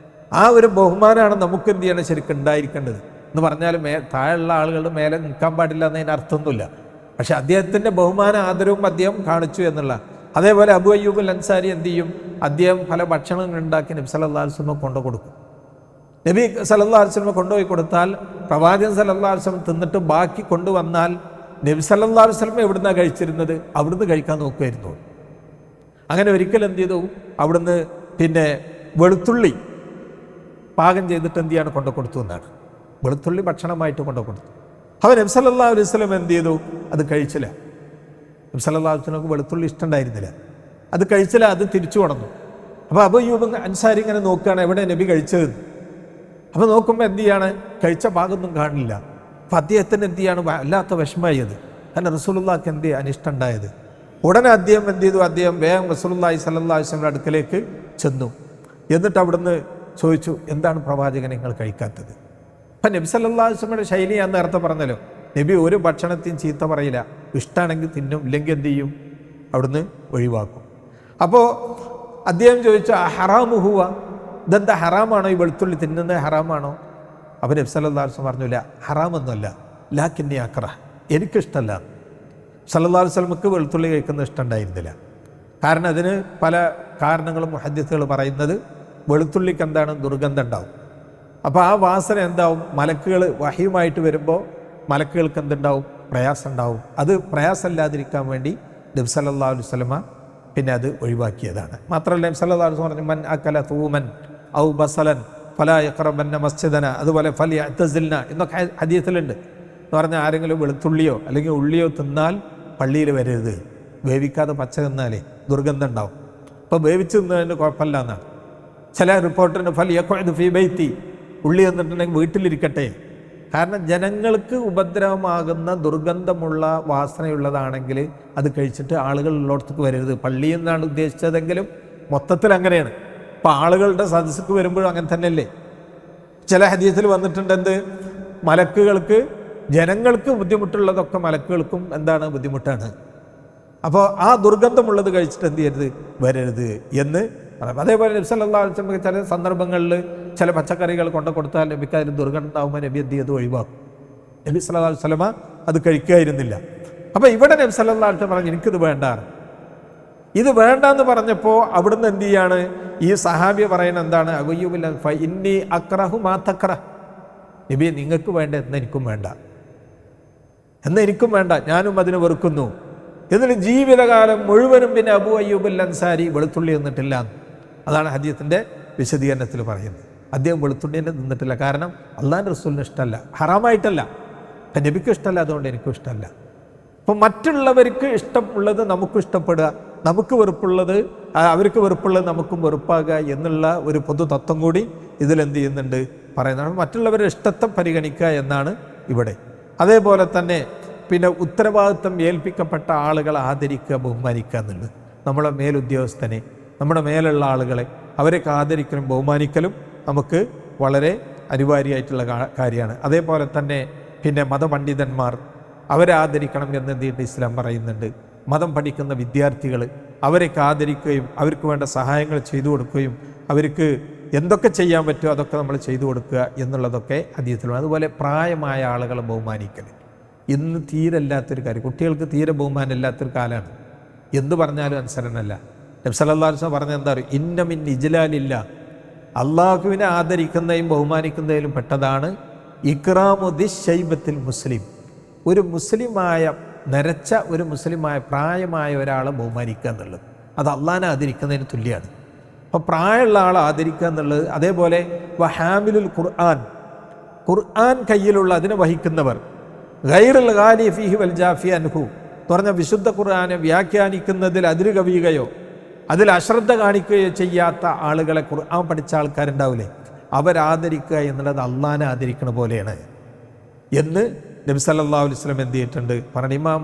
ആ ഒരു ബഹുമാനമാണ് നമുക്ക് എന്ത് ചെയ്യണം, ശരിക്കും ഉണ്ടായിരിക്കേണ്ടത്. എന്ന് പറഞ്ഞാൽ താഴെയുള്ള ആളുകളുടെ മേലെ നിൽക്കാൻ പാടില്ല എന്നതിന് അർത്ഥമൊന്നുമില്ല. പക്ഷെ അദ്ദേഹത്തിൻ്റെ ബഹുമാന ആദരവും അദ്ദേഹം കാണിച്ചു എന്നുള്ള. അതേപോലെ അബൂ അയ്യൂബുൽ അൻസാരി എന്ത് ചെയ്യും, അദ്ദേഹം പല ഭക്ഷണങ്ങൾ ഉണ്ടാക്കി നബി സല്ലല്ലാഹു അലൈഹി വസല്ലം കൊണ്ടു കൊടുക്കും. നബി സല്ലല്ലാഹു അലൈഹി വസല്ലം കൊണ്ടുപോയി കൊടുത്താൽ പ്രവാചകൻ സല്ലല്ലാഹു അലൈഹി വസല്ലം തിന്നിട്ട് ബാക്കി കൊണ്ടുവന്നാൽ നബി സല്ലല്ലാഹു അലൈഹി വസല്ലം എവിടുന്നാണ് കഴിച്ചിരുന്നത്, അവിടുന്ന് കഴിക്കാൻ നോക്കുമായിരുന്നു. അങ്ങനെ ഒരിക്കൽ എന്ത് ചെയ്തു, അവിടുന്ന് പിന്നെ വെളുത്തുള്ളി പാകം ചെയ്തിട്ട് എന്ത് ചെയ്യാണ്, കൊണ്ടു കൊടുത്തു എന്നാണ്. വെളുത്തുള്ളി ഭക്ഷണമായിട്ട് കൊണ്ടു കൊടുത്തു. അവൻ നബി സല്ലല്ലാഹു അലൈഹി വസല്ലം എന്ത് ചെയ്തു, അത് കഴിച്ചില്ല. നബി സല്ലല്ലാഹു അലൈഹി വസല്ലം വെളുത്തുള്ളി ഇഷ്ടമുണ്ടായിരുന്നില്ല, അത് കഴിച്ചില്ല, അത് തിരിച്ചു കൊണ്ടു. അപ്പോൾ അബൂ അയ്യൂബ് അൻസാരി ഇങ്ങനെ നോക്കുകയാണ്, എവിടെ നബി കഴിച്ചത്. അപ്പോൾ നോക്കുമ്പോൾ എന്ത് ചെയ്യാണ്, കഴിച്ച ഭാഗമൊന്നും കാണില്ല. അപ്പം അദ്ദേഹത്തിന് എന്ത് ചെയ്യാണ്, വല്ലാത്ത വിഷമമായത്. കാരണം റസൂലുള്ളാഹിക്ക് എന്ത് അനിഷ്ടം ഉണ്ടായത്. ഉടനെ അദ്ദേഹം എന്ത് ചെയ്തു, അദ്ദേഹം വേഗം റസൂലുള്ളാഹി സ്വല്ലല്ലാഹു അലൈഹി വസല്ലം അടുക്കലേക്ക് ചെന്നു. എന്നിട്ട് അവിടുന്ന് ചോദിച്ചു, എന്താണ് പ്രവാചകനെ നിങ്ങൾ കഴിക്കാത്തത്. അപ്പം നബി സല്ലല്ലാഹു അലൈഹി വസല്ലമയുടെ ശൈലി ഞാൻ നേരത്തെ പറഞ്ഞല്ലോ, നബി ഒരു ഭക്ഷണത്തെയും ചീത്ത പറയില്ല, ഇഷ്ടമാണെങ്കിൽ തിന്നും, ഇല്ലെങ്കിൽ എന്ത് ചെയ്യും, അവിടുന്ന് ഒഴിവാക്കും. അപ്പോൾ അദ്ദേഹം ചോദിച്ചു, ഹറാമു ഹുവ, ഇതെന്താ ഹറാമാണോ, ഈ വെളുത്തുള്ളി തിന്നുന്നത് ഹറാമാണോ. അപ്പോൾ നബി സല്ലല്ലാഹു അലൈഹി വസല്ലം പറഞ്ഞില്ല, ഹറാമൊന്നുമല്ല, ലാക്കിന്നി അക്റഹ്, എനിക്കിഷ്ടമല്ല. സല്ലല്ലാഹു അലൈഹി വസല്ലമക്ക് വെളുത്തുള്ളി കഴിക്കുന്നത് ഇഷ്ടമുണ്ടായിരുന്നില്ല. കാരണം അതിന് പല കാരണങ്ങളും മുഹദ്ദിസുകൾ പറയുന്നത്, വെളുത്തുള്ളിക്ക് എന്താണ്, ദുർഗന്ധം ഉണ്ടാവും. അപ്പോൾ ആ വാസന എന്താവും, മലക്കുകൾ വഹിയുമായിട്ട് വരുമ്പോൾ മലക്കുകൾക്ക് എന്തുണ്ടാവും, പ്രയാസം ഉണ്ടാവും. അത് പ്രയാസമില്ലാതിരിക്കാൻ വേണ്ടി നബി സല്ലല്ലാഹു അലൈഹി വസല്ലമ പിന്നെ അത് ഒഴിവാക്കിയതാണ്. മാത്രമല്ല നബി സല്ലല്ലാഹു അലൈഹി വസല്ലം പറഞ്ഞു, മൻ അകല തൂമൻ ഔ ബസലൻ ഫലാ യഖറബന്ന മസ്ജിദന, അതുപോലെ ഫലിയഅ്തസിൽന എന്നൊക്കെ ഹദീസിലുണ്ട്. എന്ന് പറഞ്ഞാൽ ആരെങ്കിലും വെളുത്തുള്ളിയോ അല്ലെങ്കിൽ ഉള്ളിയോ തിന്നാൽ പള്ളിയിൽ വരരുത്, വേവിക്കാതെ പച്ച തിന്നാലേ ദുർഗന്ധം ഉണ്ടാവും. അപ്പോൾ വേവിച്ച് തിന്നതിന് കുഴപ്പമില്ല എന്നാണ്. ചില റിപ്പോർട്ടിന് ഫലിയഖുദ് ഫീ ബൈത്തി, ഉള്ളി തിന്നിട്ടുണ്ടെങ്കിൽ വീട്ടിലിരിക്കട്ടെ, കാരണം ജനങ്ങൾക്ക് ഉപദ്രവമാകുന്ന ദുർഗന്ധമുള്ള വാസനയുള്ളതാണെങ്കിൽ അത് കഴിച്ചിട്ട് ആളുകൾ ഉള്ളിടത്തേക്ക് വരരുത്. പള്ളിയിൽ നിന്നാണ് ഉദ്ദേശിച്ചതെങ്കിലും മൊത്തത്തിൽ അങ്ങനെയാണ്. അപ്പോൾ ആളുകളുടെ സദസ്സിക്ക് വരുമ്പോഴും അങ്ങനെ തന്നെയല്ലേ. ചില ഹദീസിൽ വന്നിട്ടുണ്ട് എന്ത്, മലക്കുകൾക്ക് ജനങ്ങൾക്ക് ബുദ്ധിമുട്ടുള്ളതൊക്കെ മലക്കുകൾക്കും എന്താണ് ബുദ്ധിമുട്ടാണ്. അപ്പോൾ ആ ദുർഗന്ധമുള്ളത് കഴിച്ചിട്ട് എന്ത് ചെയ്യരുത്, വരരുത് എന്ന് പറയാം. അതേപോലെ നബി സല്ലല്ലാഹു അലൈഹി വസല്ലം ചില സന്ദർഭങ്ങളിൽ ചില പച്ചക്കറികൾ കൊണ്ടു കൊടുത്താൽ നബിക്ക് അതിൽ ദുർഗന്ധമാകുമ്പോൾ നബി എന്ത് ചെയ്ത് ഒഴിവാക്കും. നബി സല്ലല്ലാഹു അലൈഹി വസല്ലം അത് കഴിക്കായിരുന്നില്ല. അപ്പോൾ ഇവിടെ നബി സല്ലല്ലാഹു അലൈഹി വസല്ലം പറഞ്ഞു എനിക്കിത് വേണ്ട, ഇത് വേണ്ടെന്ന് പറഞ്ഞപ്പോൾ അവിടുന്ന് എന്ത് ചെയ്യാണ്, ഈ സഹാബി പറയുന്നത് എന്താണ്, അബയ്യൂബിൽ ഇന്നി അക്റഹു മാ തക്റഹ്, നബി നിങ്ങൾക്ക് വേണ്ട എന്ന് എനിക്കും വേണ്ട, ഞാനും അതിന് വെറുക്കുന്നു. എന്നിട്ട് ജീവിതകാലം മുഴുവനും പിന്നെ അബൂ അയ്യൂബുൽ അൻസാരി വെളുത്തുള്ളി തിന്നിട്ടില്ല. അതാണ് ഹദീസിൻ്റെ വിശദീകരണത്തിൽ പറയുന്നത്. അദ്ദേഹം വെളുത്തുള്ളി തന്നെ തിന്നിട്ടില്ല. കാരണം അള്ളാഹുവിൻ്റെ റസൂലിന് ഇഷ്ടമല്ല, ഹറാമായിട്ടല്ല, അപ്പം നബിക്ക് ഇഷ്ടമല്ല, അതുകൊണ്ട് എനിക്കും ഇഷ്ടമല്ല. അപ്പം മറ്റുള്ളവർക്ക് ഇഷ്ടമുള്ളത് നമുക്കും ഇഷ്ടപ്പെടുക, നമുക്ക് വെറുപ്പുള്ളത് അവർക്ക് വെറുപ്പുള്ളത് നമുക്കും വെറുപ്പാകുക എന്നുള്ള ഒരു പൊതു തത്വം കൂടി ഇതിലെന്ത് ചെയ്യുന്നുണ്ട്, പറയുന്നതാണ്. മറ്റുള്ളവരുടെ ഇഷ്ടത്തെ പരിഗണിക്കുക എന്നാണ് ഇവിടെ. അതേപോലെ തന്നെ പിന്നെ ഉത്തരവാദിത്വം ഏൽപ്പിക്കപ്പെട്ട ആളുകളെ ആദരിക്കുക, ബഹുമാനിക്കുക എന്നുള്ളത്. നമ്മളെ മേലുദ്യോഗസ്ഥനെ, നമ്മുടെ മേലുള്ള ആളുകളെ അവരെയൊക്കെ ആദരിക്കലും ബഹുമാനിക്കലും നമുക്ക് വളരെ അനിവാര്യമായിട്ടുള്ള കാര്യമാണ്. അതേപോലെ തന്നെ പിന്നെ മതപണ്ഡിതന്മാർ അവരെ ആദരിക്കണം എന്ന് എന്ത് ചെയ്തിട്ട് ഇസ്ലാം പറയുന്നുണ്ട്. മതം പഠിക്കുന്ന വിദ്യാർത്ഥികൾ അവരെയൊക്കെ ആദരിക്കുകയും അവർക്ക് വേണ്ട സഹായങ്ങൾ ചെയ്തു കൊടുക്കുകയും അവർക്ക് എന്തൊക്കെ ചെയ്യാൻ പറ്റുമോ അതൊക്കെ നമ്മൾ ചെയ്തു കൊടുക്കുക എന്നുള്ളതൊക്കെ ഹദീസിലുണ്ട്. അതുപോലെ പ്രായമായ ആളുകളെ ബഹുമാനിക്കൽ ഇന്ന് തീരെ ഇല്ലാത്തൊരു കാര്യം. കുട്ടികൾക്ക് തീരെ ബഹുമാനം ഇല്ലാത്തൊരു കാലമാണ്. എന്ത് പറഞ്ഞാലും അനുസരണമല്ല. നബി സല്ലല്ലാഹു അലൈഹി വസല്ലം പറഞ്ഞ എന്താ പറയുക, ഇന്ന മിൻ ഇജ്ലാലില്ല, അള്ളാഹുവിനെ ആദരിക്കുന്നതിലും ബഹുമാനിക്കുന്നതിലും പെട്ടതാണ് ഇക്റാമു ദിശ്ശൈബത്തിൽ മുസ്ലിം, ഒരു മുസ്ലിമായ നരച്ച ഒരു മുസ്ലിമായ പ്രായമായ ഒരാളെ ബഹുമാനിക്കുക എന്നുള്ളത്. അത് അള്ളാഹിനെ ആദരിക്കുന്നതിന് തുല്യമാണ്. അപ്പോൾ പ്രായമുള്ള ആളെ ആദരിക്കുക എന്നുള്ളത്. അതേപോലെ വഹാമിലുൽ ഖുർആൻ, ഖുർആൻ കയ്യിലുള്ള അതിനെ വഹിക്കുന്നവർ, ഗൈറുൽ ഗാലി ഫീഹി വൽ ജാഫി അൻഹു പറഞ്ഞ വിശുദ്ധ ഖുർആനെ വ്യാഖ്യാനിക്കുന്നതിൽ അതിര് കവിയുകയോ അതിൽ അശ്രദ്ധ കാണിക്കുകയോ ചെയ്യാത്ത ആളുകളെ, ഖുർആൻ പഠിച്ച ആൾക്കാരുണ്ടാവില്ലേ, അവരാദരിക്കുക എന്നുള്ളത് അള്ളാഹിനെ ആദരിക്കണ പോലെയാണ് എന്ന് നബി സല്ലല്ലാഹു അലൈഹി വസല്ലം എന്ത് ചെയ്തിട്ടുണ്ട് പറഞ്ഞു. ഇമാം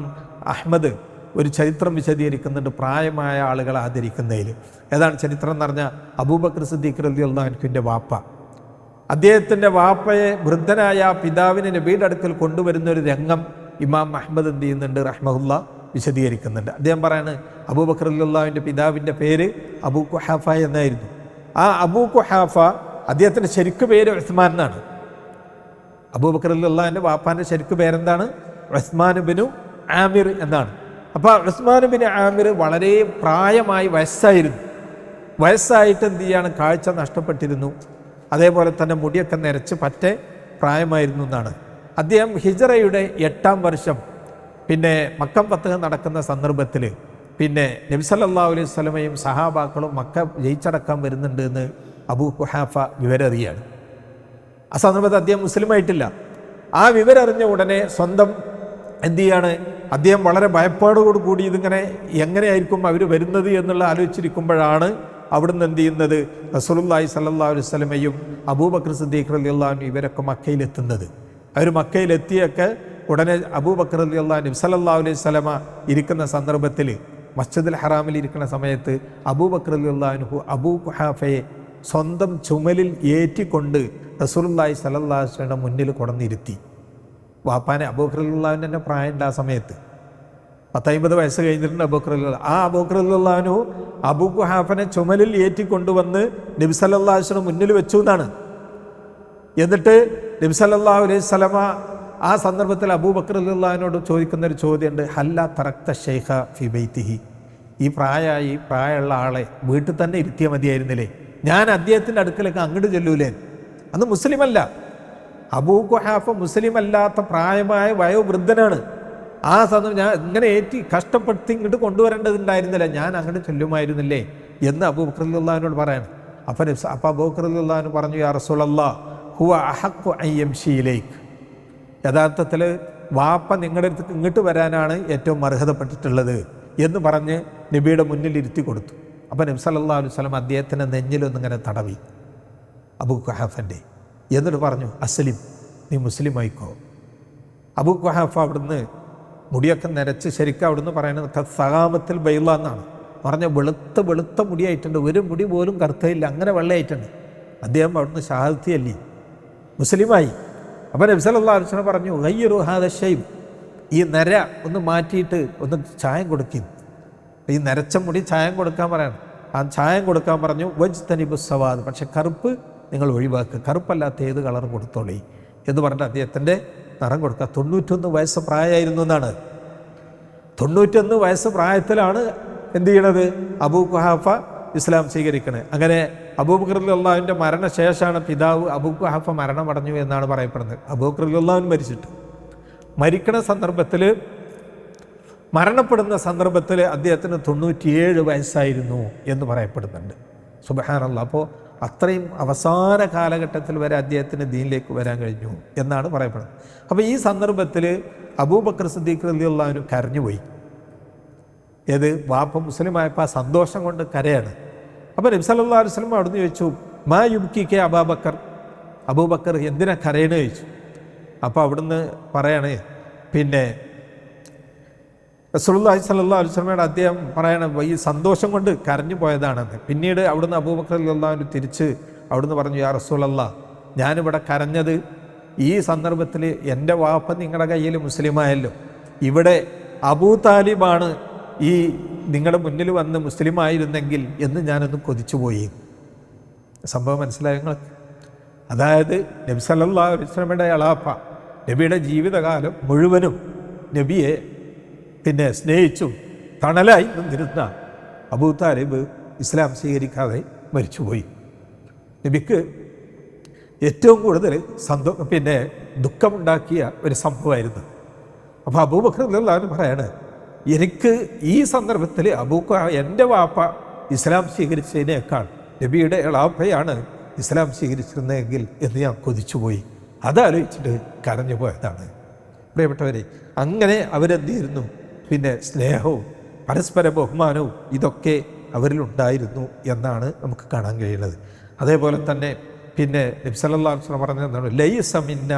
അഹ്മദ് ഒരു ചരിത്രം വിശദീകരിക്കുന്നുണ്ട് പ്രായമായ ആളുകളെ ആദരിക്കുന്നതിൽ. ഏതാണ് ചരിത്രം എന്ന് പറഞ്ഞാൽ, അബൂബക്കർ സിദ്ദീഖ് റളിയല്ലാഹു അൻഹുവിൻ്റെ വാപ്പ, അദ്ദേഹത്തിൻ്റെ വാപ്പയെ വൃദ്ധനായ പിതാവിനെ നബിയുടെ അടുക്കൽ കൊണ്ടുവരുന്ന ഒരു രംഗം ഇമാം അഹ്മദ് എന്ത് ചെയ്യുന്നുണ്ട് റഹ്മഹുല്ല വിശദീകരിക്കുന്നുണ്ട്. അദ്ദേഹം പറയാണ് അബൂബക്കർ റളിയല്ലാഹുവിൻ്റെ പിതാവിൻ്റെ പേര് അബൂ ഖുഹാഫ എന്നായിരുന്നു. ആ അബൂ ഖുഹാഫ അദ്ദേഹത്തിൻ്റെ ശരിക്കു പേര് ഉസ്മാൻ എന്നാണ്. അബൂബക്കർ റളിയല്ലാഹുവിൻ്റെ വാപ്പാൻ്റെ ശരിക്കു പേരെന്താണ്, ഉസ്മാൻ ബിനു ആമിർ എന്നാണ്. അപ്പോൾ ഉസ്മാൻ ബിൻ ആമിർ വളരെ പ്രായമായി വയസ്സായിട്ട് എന്ത് ചെയ്യാണ്, കാഴ്ച നഷ്ടപ്പെട്ടിരുന്നു. അതേപോലെ തന്നെ മുടിയൊക്കെ നിരച്ച് പറ്റെ പ്രായമായിരുന്നു എന്നാണ്. അദ്ദേഹം ഹിജറയുടെ 8-ാം വർഷം പിന്നെ മക്കം ഫത്ഹ് നടക്കുന്ന സന്ദർഭത്തിൽ പിന്നെ നബി സല്ലല്ലാഹു അലൈഹി വസല്ലമയും സഹാബാക്കളും മക്ക ജയിച്ചടക്കാൻ വരുന്നുണ്ട് എന്ന് അബൂ ഖുഹാഫ വിവരറിയാണ്. ആ സന്ദർഭത്തിൽ അദ്ദേഹം മുസ്ലിമായിട്ടില്ല. ആ വിവരറിഞ്ഞ ഉടനെ സ്വന്തം എന്ത് ചെയ്യാണ്, അദ്ദേഹം വളരെ ഭയപ്പാടോട് കൂടി ഇതിങ്ങനെ എങ്ങനെയായിരിക്കും അവർ വരുന്നത് എന്നുള്ള ആലോചിച്ചിരിക്കുമ്പോഴാണ് അവിടുന്ന് എന്ത് ചെയ്യുന്നത്, റസൂലുള്ളാഹി സ്വല്ലല്ലാഹു അലൈഹി വസല്ലമയും അബൂബക്കർ സിദ്ദീഖ് റളിയല്ലാഹു അൻഹു ഇവരൊക്കെ മക്കയിലെത്തുന്നത്. അവർ മക്കയിലെത്തിയൊക്കെ ഉടനെ അബൂബക്കർ റളിയല്ലാഹു അൻഹു നബി സല്ലല്ലാഹു അലൈഹി വസല്ലമ ഇരിക്കുന്ന സന്ദർഭത്തിൽ മസ്ജിദുൽ ഹറാമിൽ ഇരിക്കുന്ന സമയത്ത് അബൂബക്കർ റളിയല്ലാഹു അൻഹു അബൂ ഖുഹാഫയെ സ്വന്തം ചുമലിൽ ഏറ്റിക്കൊണ്ട് റസൂലുള്ളാഹി സ്വല്ലല്ലാഹു അലൈഹി വസല്ലമയുടെ മുന്നിൽ കൊണ്ടുവന്നിരുത്തി. വാപ്പാനെ അബൂബക്കർ റളിയല്ലാഹു അൻഹു തന്നെ പ്രായമുണ്ട് ആ സമയത്ത്, 50 വയസ്സ് കഴിഞ്ഞിട്ടുണ്ട് അബൂബക്കർ റളിയല്ലാഹു. ആ അബൂബക്കർ റളിയല്ലാഹു അൻഹു അബൂ ഖുഹാഫനെ ചുമലിൽ ഏറ്റിക്കൊണ്ടുവന്ന് നബി സല്ലല്ലാഹു അലൈഹി വസല്ലം മുന്നിൽ വെച്ചു എന്നാണ്. എന്നിട്ട് നബി സല്ലല്ലാഹു അലൈഹി വസല്ലമ ആ സന്ദർഭത്തിൽ അബൂബക്കർ റളിയല്ലാഹു അൻഹുവിനോട് ചോദിക്കുന്നൊരു ചോദ്യമുണ്ട്, ഹല്ല തറക്ത ശൈഖ ഫി ബൈതിഹി, ഈ പ്രായമുള്ള ആളെ വീട്ടിൽ തന്നെ ഇരുത്തിയാൽ മതിയായിരുന്നില്ലേ, ഞാൻ അദ്ദേഹത്തിൻ്റെ അടുക്കലേക്ക് അങ്ങോട്ട് ചെല്ലൂലേ. അന്ന് മുസ്ലിമല്ല, അബൂ ഖുഹാഫ മുസ്ലിം അല്ലാത്ത പ്രായമായ വയോവൃദ്ധനാണ്. ആ സന്ദർഭം ഞാൻ ഇങ്ങനെ കഷ്ടപ്പെടുത്തി ഇങ്ങോട്ട് കൊണ്ടുവരേണ്ടതുണ്ടായിരുന്നില്ല, ഞാൻ അങ്ങോട്ട് ചൊല്ലുമായിരുന്നില്ലേ എന്ന് അബൂബക്കർ റളിയല്ലാഹു അൻഹുവിനോട് പറയാണ്. അപ്പോൾ അബൂബക്കർ റളിയല്ലാഹു അൻഹു പറഞ്ഞു, യാ റസൂലല്ലാഹ് ഹുവ അഹഖു അൻ യംശി ഇലൈക്, യഥാർത്ഥത്തിൽ വാപ്പ നിങ്ങളുടെ അടുത്ത് ഇങ്ങോട്ട് വരാനാണ് ഏറ്റവും അർഹതപ്പെട്ടിട്ടുള്ളത് എന്ന് പറഞ്ഞ് നബിയുടെ മുന്നിൽ ഇരുത്തി കൊടുത്തു. അപ്പോൾ നബി സല്ലല്ലാഹു അലൈഹി വസല്ലം അദ്ദേഹത്തിൻ്റെ നെഞ്ഞിലൊന്നിങ്ങനെ തടവി അബൂ ഖുഹാഫൻ്റെ, എന്നിട്ട് പറഞ്ഞു അസ്ലിം, നീ മുസ്ലിം ആയിക്കോ. അബൂ ഖുഹാഫ അവിടുന്ന് മുടിയൊക്കെ നരച്ച് ശരിക്കും അവിടുന്ന് പറയുന്നത് സഹാമത്തിൽ ബൈള എന്നാണ് പറഞ്ഞ വെളുത്ത മുടിയായിട്ടുണ്ട്, ഒരു മുടി പോലും കറുത്തയില്ല, അങ്ങനെ വെള്ളയായിട്ടുണ്ട്. അദ്ദേഹം അവിടുന്ന് ഷഹാദത്തി അല്ലി മുസ്ലിമായി. അപ്പോൾ നബി സല്ലല്ലാഹു അലൈഹി വസല്ലം പറഞ്ഞു ഗയ്യിറു ഹാദ ഷൈബ്, ഈ നര ഒന്ന് മാറ്റിയിട്ട് ഒന്ന് ചായം കൊടുക്കും. ഈ നരച്ച മുടി ചായം കൊടുക്കാൻ പറയണം. ആ ചായം കൊടുക്കാൻ പറഞ്ഞു. വജ്തനിബു സവാദ്, പക്ഷെ കറുപ്പ് നിങ്ങൾ ഒഴിവാക്കുക, കറുപ്പല്ലാത്ത ഏത് കളർ കൊടുത്തോളി എന്ന് പറഞ്ഞിട്ട് അദ്ദേഹത്തിൻ്റെ നിറം കൊടുക്കുക. 91 വയസ്സ് പ്രായമായിരുന്നു എന്നാണ്. 91 വയസ്സ് പ്രായത്തിലാണ് എന്ത് ചെയ്യണത്, അബൂ ഖുഹാഫ ഇസ്ലാം സ്വീകരിക്കണത്. അങ്ങനെ അബൂബക്കർ റളിയല്ലാഹുവിൻ്റെ മരണശേഷമാണ് പിതാവ് അബൂ ഖുഹാഫ മരണമടഞ്ഞു എന്നാണ് പറയപ്പെടുന്നത്. അബൂബക്കർ റളിയല്ലാഹു മരിച്ചിട്ട് മരണപ്പെടുന്ന സന്ദർഭത്തിൽ അദ്ദേഹത്തിന് 97 വയസ്സായിരുന്നു എന്ന് പറയപ്പെടുന്നുണ്ട്. സുബ്ഹാനല്ലാഹ്. അപ്പോൾ അത്രയും അവസാന കാലഘട്ടത്തിൽ വരെ അദ്ദേഹത്തിന് ദീനിലേക്ക് വരാൻ കഴിഞ്ഞു എന്നാണ് പറയപ്പെടുന്നത്. അപ്പോൾ ഈ സന്ദർഭത്തിൽ അബൂബക്കർ സിദ്ദീഖ് റളിയല്ലാഹു അൻഹു കരഞ്ഞുപോയി. ഏത് വാപ്പ മുസ്ലിമായപ്പോൾ ആ സന്തോഷം കൊണ്ട് കരയാണ്. അപ്പോൾ നബി സല്ലല്ലാഹു അലൈഹി വസല്ലം അവിടുന്ന് ചോദിച്ചു മാ യുബ്കിക അബൂബക്കർ, അബൂബക്കർ എന്തിനാ കരയണ ചോദിച്ചു. അപ്പോൾ അവിടുന്ന് പറയാണ് പിന്നെ റസൂലുള്ളാഹി സ്വല്ലല്ലാഹു അലൈഹി വസല്ലമയുടെ അദ്ദേഹം പറയണം ഈ സന്തോഷം കൊണ്ട് കരഞ്ഞു പോയതാണെന്ന്. പിന്നീട് അവിടുന്ന് അബൂബക്കർ റളിയല്ലാഹു അൻഹു തിരിച്ച് അവിടുന്ന് പറഞ്ഞു യാ റസൂലല്ലാഹ്, ഞാനിവിടെ കരഞ്ഞത് ഈ സന്ദർഭത്തിൽ എൻ്റെ വാപ്പ നിങ്ങളുടെ കയ്യിൽ മുസ്ലിമായല്ലോ, ഇവിടെ അബൂ താലിബാണ് ഈ നിങ്ങളുടെ മുന്നിൽ വന്ന് മുസ്ലിമായിരുന്നെങ്കിൽ എന്ന് ഞാനൊന്ന് കൊതിച്ചുപോയി. സംഭവം മനസ്സിലായോ നിങ്ങൾക്ക്? അതായത് നബി സല്ലല്ലാഹു അലൈഹി വസല്ലമയുടെ എളാപ്പ നബിയുടെ ജീവിതകാലം മുഴുവനും നബിയെ പിന്നെ സ്നേഹിച്ചും തണലായി നിന്നിരുന്ന അബൂ താലിബ് ഇസ്ലാം സ്വീകരിക്കാതെ മരിച്ചുപോയി. നബിക്ക് ഏറ്റവും കൂടുതൽ ദുഃഖമുണ്ടാക്കിയ ഒരു സംഭവമായിരുന്നു. അപ്പോൾ അബൂബക്കർ റളിയല്ലാഹു അൻഹു പറയാണ് എനിക്ക് ഈ സന്ദർഭത്തിൽ എൻ്റെ വാപ്പ ഇസ്ലാം സ്വീകരിച്ചതിനേക്കാൾ നബിയുടെ എളാപ്പയാണ് ഇസ്ലാം സ്വീകരിച്ചിരുന്നെങ്കിൽ എന്ന് ഞാൻ കൊതിച്ചുപോയി. അതാലോചിച്ചിട്ട് കരഞ്ഞു പോയതാണ്. പ്രിയപ്പെട്ടവരെ, അങ്ങനെ അവരെന്ത് ചെയ്യുന്നു, പിന്നെ സ്നേഹവും പരസ്പര ബഹുമാനവും ഇതൊക്കെ അവരിലുണ്ടായിരുന്നു എന്നാണ് നമുക്ക് കാണാൻ കഴിയുന്നത്. അതേപോലെ തന്നെ പിന്നെ നബി സല്ലല്ലാഹു അലൈഹി വസല്ലം പറഞ്ഞതാണ് ലൈസ മിന്ന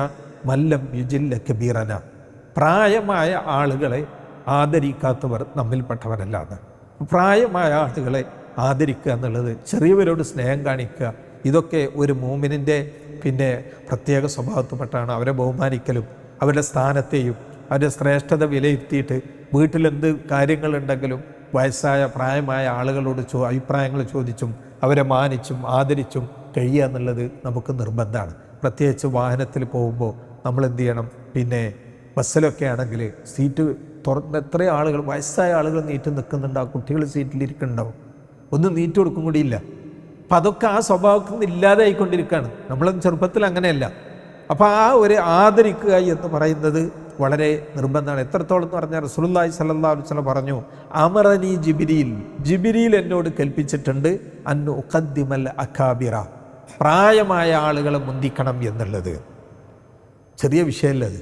മല്ലം യുജില്ല കബീറന, പ്രായമായ ആളുകളെ ആദരിക്കാത്തവർ നമ്മിൽപ്പെട്ടവരല്ലാതെ. പ്രായമായ ആളുകളെ ആദരിക്കുക എന്നുള്ളത്, ചെറിയവരോട് സ്നേഹം കാണിക്കുക, ഇതൊക്കെ ഒരു മോമിനിൻ്റെ പിന്നെ പ്രത്യേക സ്വഭാവത്തിൽപ്പെട്ടാണ്. അവരെ ബഹുമാനിക്കലും അവരുടെ സ്ഥാനത്തെയും അവരുടെ ശ്രേഷ്ഠത വിലയിരുത്തിയിട്ട് വീട്ടിലെന്ത് കാര്യങ്ങളുണ്ടെങ്കിലും വയസ്സായ പ്രായമായ ആളുകളോട് അഭിപ്രായങ്ങൾ ചോദിച്ചും അവരെ മാനിച്ചും ആദരിച്ചും കഴിയുക എന്നുള്ളത് നമുക്ക് നിർബന്ധമാണ്. പ്രത്യേകിച്ച് വാഹനത്തിൽ പോകുമ്പോൾ നമ്മൾ എന്ത് ചെയ്യണം, പിന്നെ ബസ്സിലൊക്കെ ആണെങ്കിൽ സീറ്റ് തുറന്ന് എത്ര ആളുകൾ വയസ്സായ ആളുകൾ നീറ്റ് നിൽക്കുന്നുണ്ടാവും, കുട്ടികൾ സീറ്റിലിരിക്കുന്നുണ്ടാവും, ഒന്നും നീറ്റ് കൊടുക്കും കൂടിയില്ല. അപ്പം അതൊക്കെ ആ സ്വഭാവത്തിൽ നിന്ന് ഇല്ലാതെ ആയിക്കൊണ്ടിരിക്കുകയാണ്. നമ്മളൊന്നും ചെറുപ്പത്തിൽ അങ്ങനെയല്ല. അപ്പോൾ ആ ഒരു ആദരിക്കുക എന്ന് പറയുന്നത് വളരെ നിർബന്ധമാണ്. എത്രത്തോളം എന്ന് പറഞ്ഞാൽ റസൂലുള്ളാഹി സ്വല്ലല്ലാഹു അലൈഹി വസല്ലം പറഞ്ഞു അമറനി ജിബ്രീൽ എന്നോട് കൽപ്പിച്ചിട്ടുണ്ട് അന്നു ഉഖദ്ദിമൽ അകാബിറ, പ്രായമായ ആളുകളെ മുന്തിക്കണം എന്നുള്ളത്. ചെറിയ വിഷയമല്ലത്.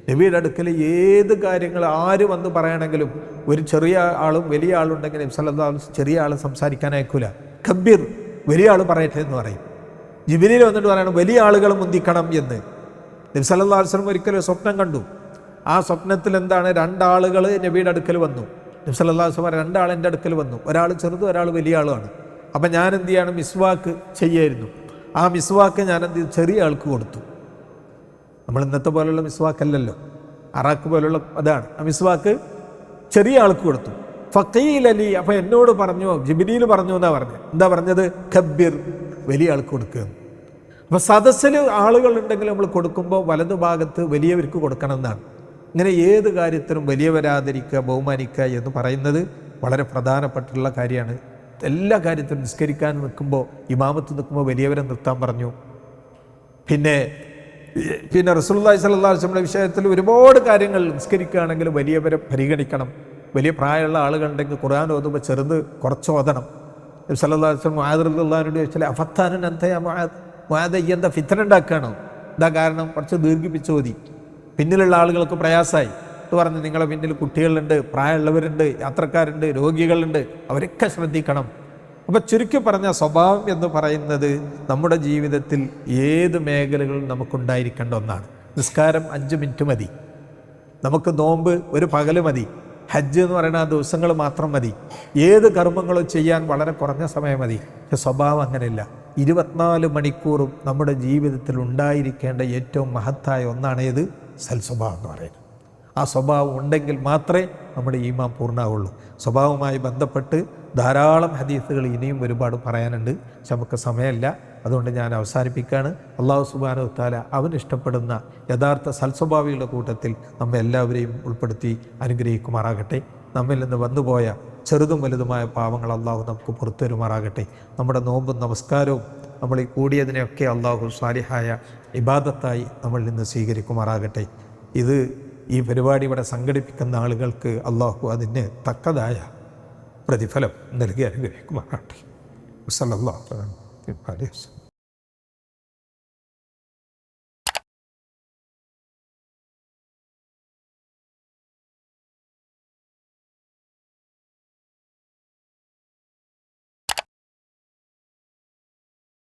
നബിയുടെ അടുക്കൽ ഏത് കാര്യങ്ങൾ ആര് വന്ന് പറയണമെങ്കിലും ഒരു ചെറിയ ആളും വലിയ ആളുണ്ടെങ്കിൽ നബി സല്ലല്ലാഹു അലൈഹി വസല്ലം ചെറിയ ആൾ സംസാരിക്കാൻ അയക്കൂല. കബീർ, വലിയ ആൾ പറയട്ടെ എന്ന് പറയും. ജിബ്രീൽ വന്നിട്ട് പറയണം വലിയ ആളുകൾ മുന്തിക്കണം എന്ന്. നബി സല്ലല്ലാഹു അലൈഹി വസല്ലം ഒരിക്കലും സ്വപ്നം കണ്ടു. ആ സ്വപ്നത്തിൽ എന്താണ്, 2 ആളുകൾ നബിയുടെ അടുക്കൽ വന്നു. നബി സല്ലല്ലാഹു അലൈഹി വസല്ലം 2 ആൾ എൻ്റെ അടുക്കൽ വന്നു, ഒരാൾ ചെറുതും ഒരാൾ വലിയ ആളുമാണ്. അപ്പം ഞാൻ എന്ത് ചെയ്യണം, മിസ്വാക്ക് ചെയ്യായിരുന്നു. ആ മിസ്വാക്ക് ഞാൻ എന്ത് ചെയ്തു, ചെറിയ ആൾക്ക് കൊടുത്തു. നമ്മൾ ഇന്നത്തെ പോലുള്ള മിസ്വാക്കല്ലല്ലോ, അറാക്ക് പോലുള്ള അതാണ്. ആ മിസ്വാക്ക് ചെറിയ ആൾക്ക് കൊടുത്തു. ഫഖീൽ അലി, അപ്പം എന്നോട് പറഞ്ഞു, ജിബ്രീൽ പറഞ്ഞു എന്നാ പറഞ്ഞു. എന്താ പറഞ്ഞത്, കബ്ബിർ, വലിയ ആൾക്ക് കൊടുക്കുക. അപ്പം സദസ്സിൽ ആളുകളുണ്ടെങ്കിൽ നമ്മൾ കൊടുക്കുമ്പോൾ വലതു ഭാഗത്ത് വലിയവർക്ക് കൊടുക്കണം എന്നാണ്. ഇങ്ങനെ ഏത് കാര്യത്തിനും വലിയവരാദരിക്കുക ബഹുമാനിക്കുക എന്ന് പറയുന്നത് വളരെ പ്രധാനപ്പെട്ടുള്ള കാര്യമാണ്. എല്ലാ കാര്യത്തിലും നിസ്കരിക്കാൻ നിൽക്കുമ്പോൾ ഇമാമത്ത് നിൽക്കുമ്പോൾ വലിയവരെ നിർത്താൻ പറഞ്ഞു. പിന്നെ റസൂലുള്ളാഹി സ്വല്ലല്ലാഹു അലൈഹി വസല്ലം വിഷയത്തിൽ ഒരുപാട് കാര്യങ്ങൾ, നിസ്കരിക്കുകയാണെങ്കിൽ വലിയവരെ പരിഗണിക്കണം. വലിയ പ്രായമുള്ള ആളുകളുണ്ടെങ്കിൽ ഖുർആൻ ഓതുമ്പോൾ ചെറുത് കുറച്ച് ഓതണം. നബി സല്ലല്ലാഹു അലൈഹി വസല്ലം മുആദ് റളിയല്ലാഹു അൻഹു ചോദിച്ചാൽ അഫത്താനൻ അൻത യാ മുആദ്, എന്താ ഫിത്ന ഉണ്ടാക്കുകയാണോ? എന്താ കാരണം? കുറച്ച് ദീർഘിപ്പിച്ച് ഓതി. പിന്നിലുള്ള ആളുകൾക്ക് പ്രയാസമായി എന്ന് പറഞ്ഞ് നിങ്ങളുടെ പിന്നിൽ കുട്ടികളുണ്ട്, പ്രായമുള്ളവരുണ്ട്, യാത്രക്കാരുണ്ട്, രോഗികളുണ്ട്, അവരൊക്കെ ശ്രദ്ധിക്കണം. അപ്പം ചുരുക്കി പറഞ്ഞ സ്വഭാവം എന്ന് പറയുന്നത് നമ്മുടെ ജീവിതത്തിൽ ഏത് മേഖലകളിലും നമുക്കുണ്ടായിരിക്കേണ്ട ഒന്നാണ്. നിസ്കാരം 5 മിനിറ്റ് മതി, നമുക്ക് നോമ്പ് ഒരു പകല് മതി, ഹജ്ജ് എന്ന് പറയുന്ന ആ ദിവസങ്ങൾ മാത്രം മതി, ഏത് കർമ്മങ്ങളും ചെയ്യാൻ വളരെ കുറഞ്ഞ സമയം മതി. പക്ഷെ സ്വഭാവം അങ്ങനെയില്ല. 24 മണിക്കൂറും നമ്മുടെ ജീവിതത്തിൽ ഉണ്ടായിരിക്കേണ്ട ഏറ്റവും മഹത്തായ ഒന്നാണ് ഏത്? സൽസ്വഭാവം എന്ന് പറയുന്നത്. ആ സ്വഭാവം ഉണ്ടെങ്കിൽ മാത്രമേ നമ്മുടെ ഈമാൻ പൂർണ്ണമാവുള്ളൂ. സ്വഭാവവുമായി ബന്ധപ്പെട്ട് ധാരാളം ഹദീസുകൾ ഇനിയും ഒരുപാട് പറയാനുണ്ട്, പക്ഷെ നമുക്ക് സമയമില്ല. അതുകൊണ്ട് ഞാൻ അവസാനിപ്പിക്കുകയാണ്. അള്ളാഹു സുബ്ഹാനഹു വ തആല അവൻ ഇഷ്ടപ്പെടുന്ന യഥാർത്ഥ സൽസ്വഭാവികളുടെ കൂട്ടത്തിൽ നമ്മെ എല്ലാവരെയും ഉൾപ്പെടുത്തി അനുഗ്രഹിക്കുമാറാകട്ടെ. നമ്മിൽ നിന്ന് വന്നുപോയ ചെറുതും വലുതുമായ പാവങ്ങൾ അള്ളാഹു നമുക്ക് പുറത്തു വരുമാറാകട്ടെ. നമ്മുടെ നോമ്പും നമസ്കാരവും നമ്മൾ ഈ കൂടിയതിനെയൊക്കെ അള്ളാഹു സാലിഹായ ഇബാദത്തായി നമ്മളിൽ നിന്ന് സ്വീകരിക്കുമാറാകട്ടെ. ഈ പരിപാടി ഇവിടെ സംഘടിപ്പിക്കുന്ന ആളുകൾക്ക് അള്ളാഹു അതിന് തക്കതായ പ്രതിഫലം നൽകി അനുഗ്രഹിക്കുമാറാകട്ടെ. സല്ലല്ലാഹു അലൈഹി വസല്ലം.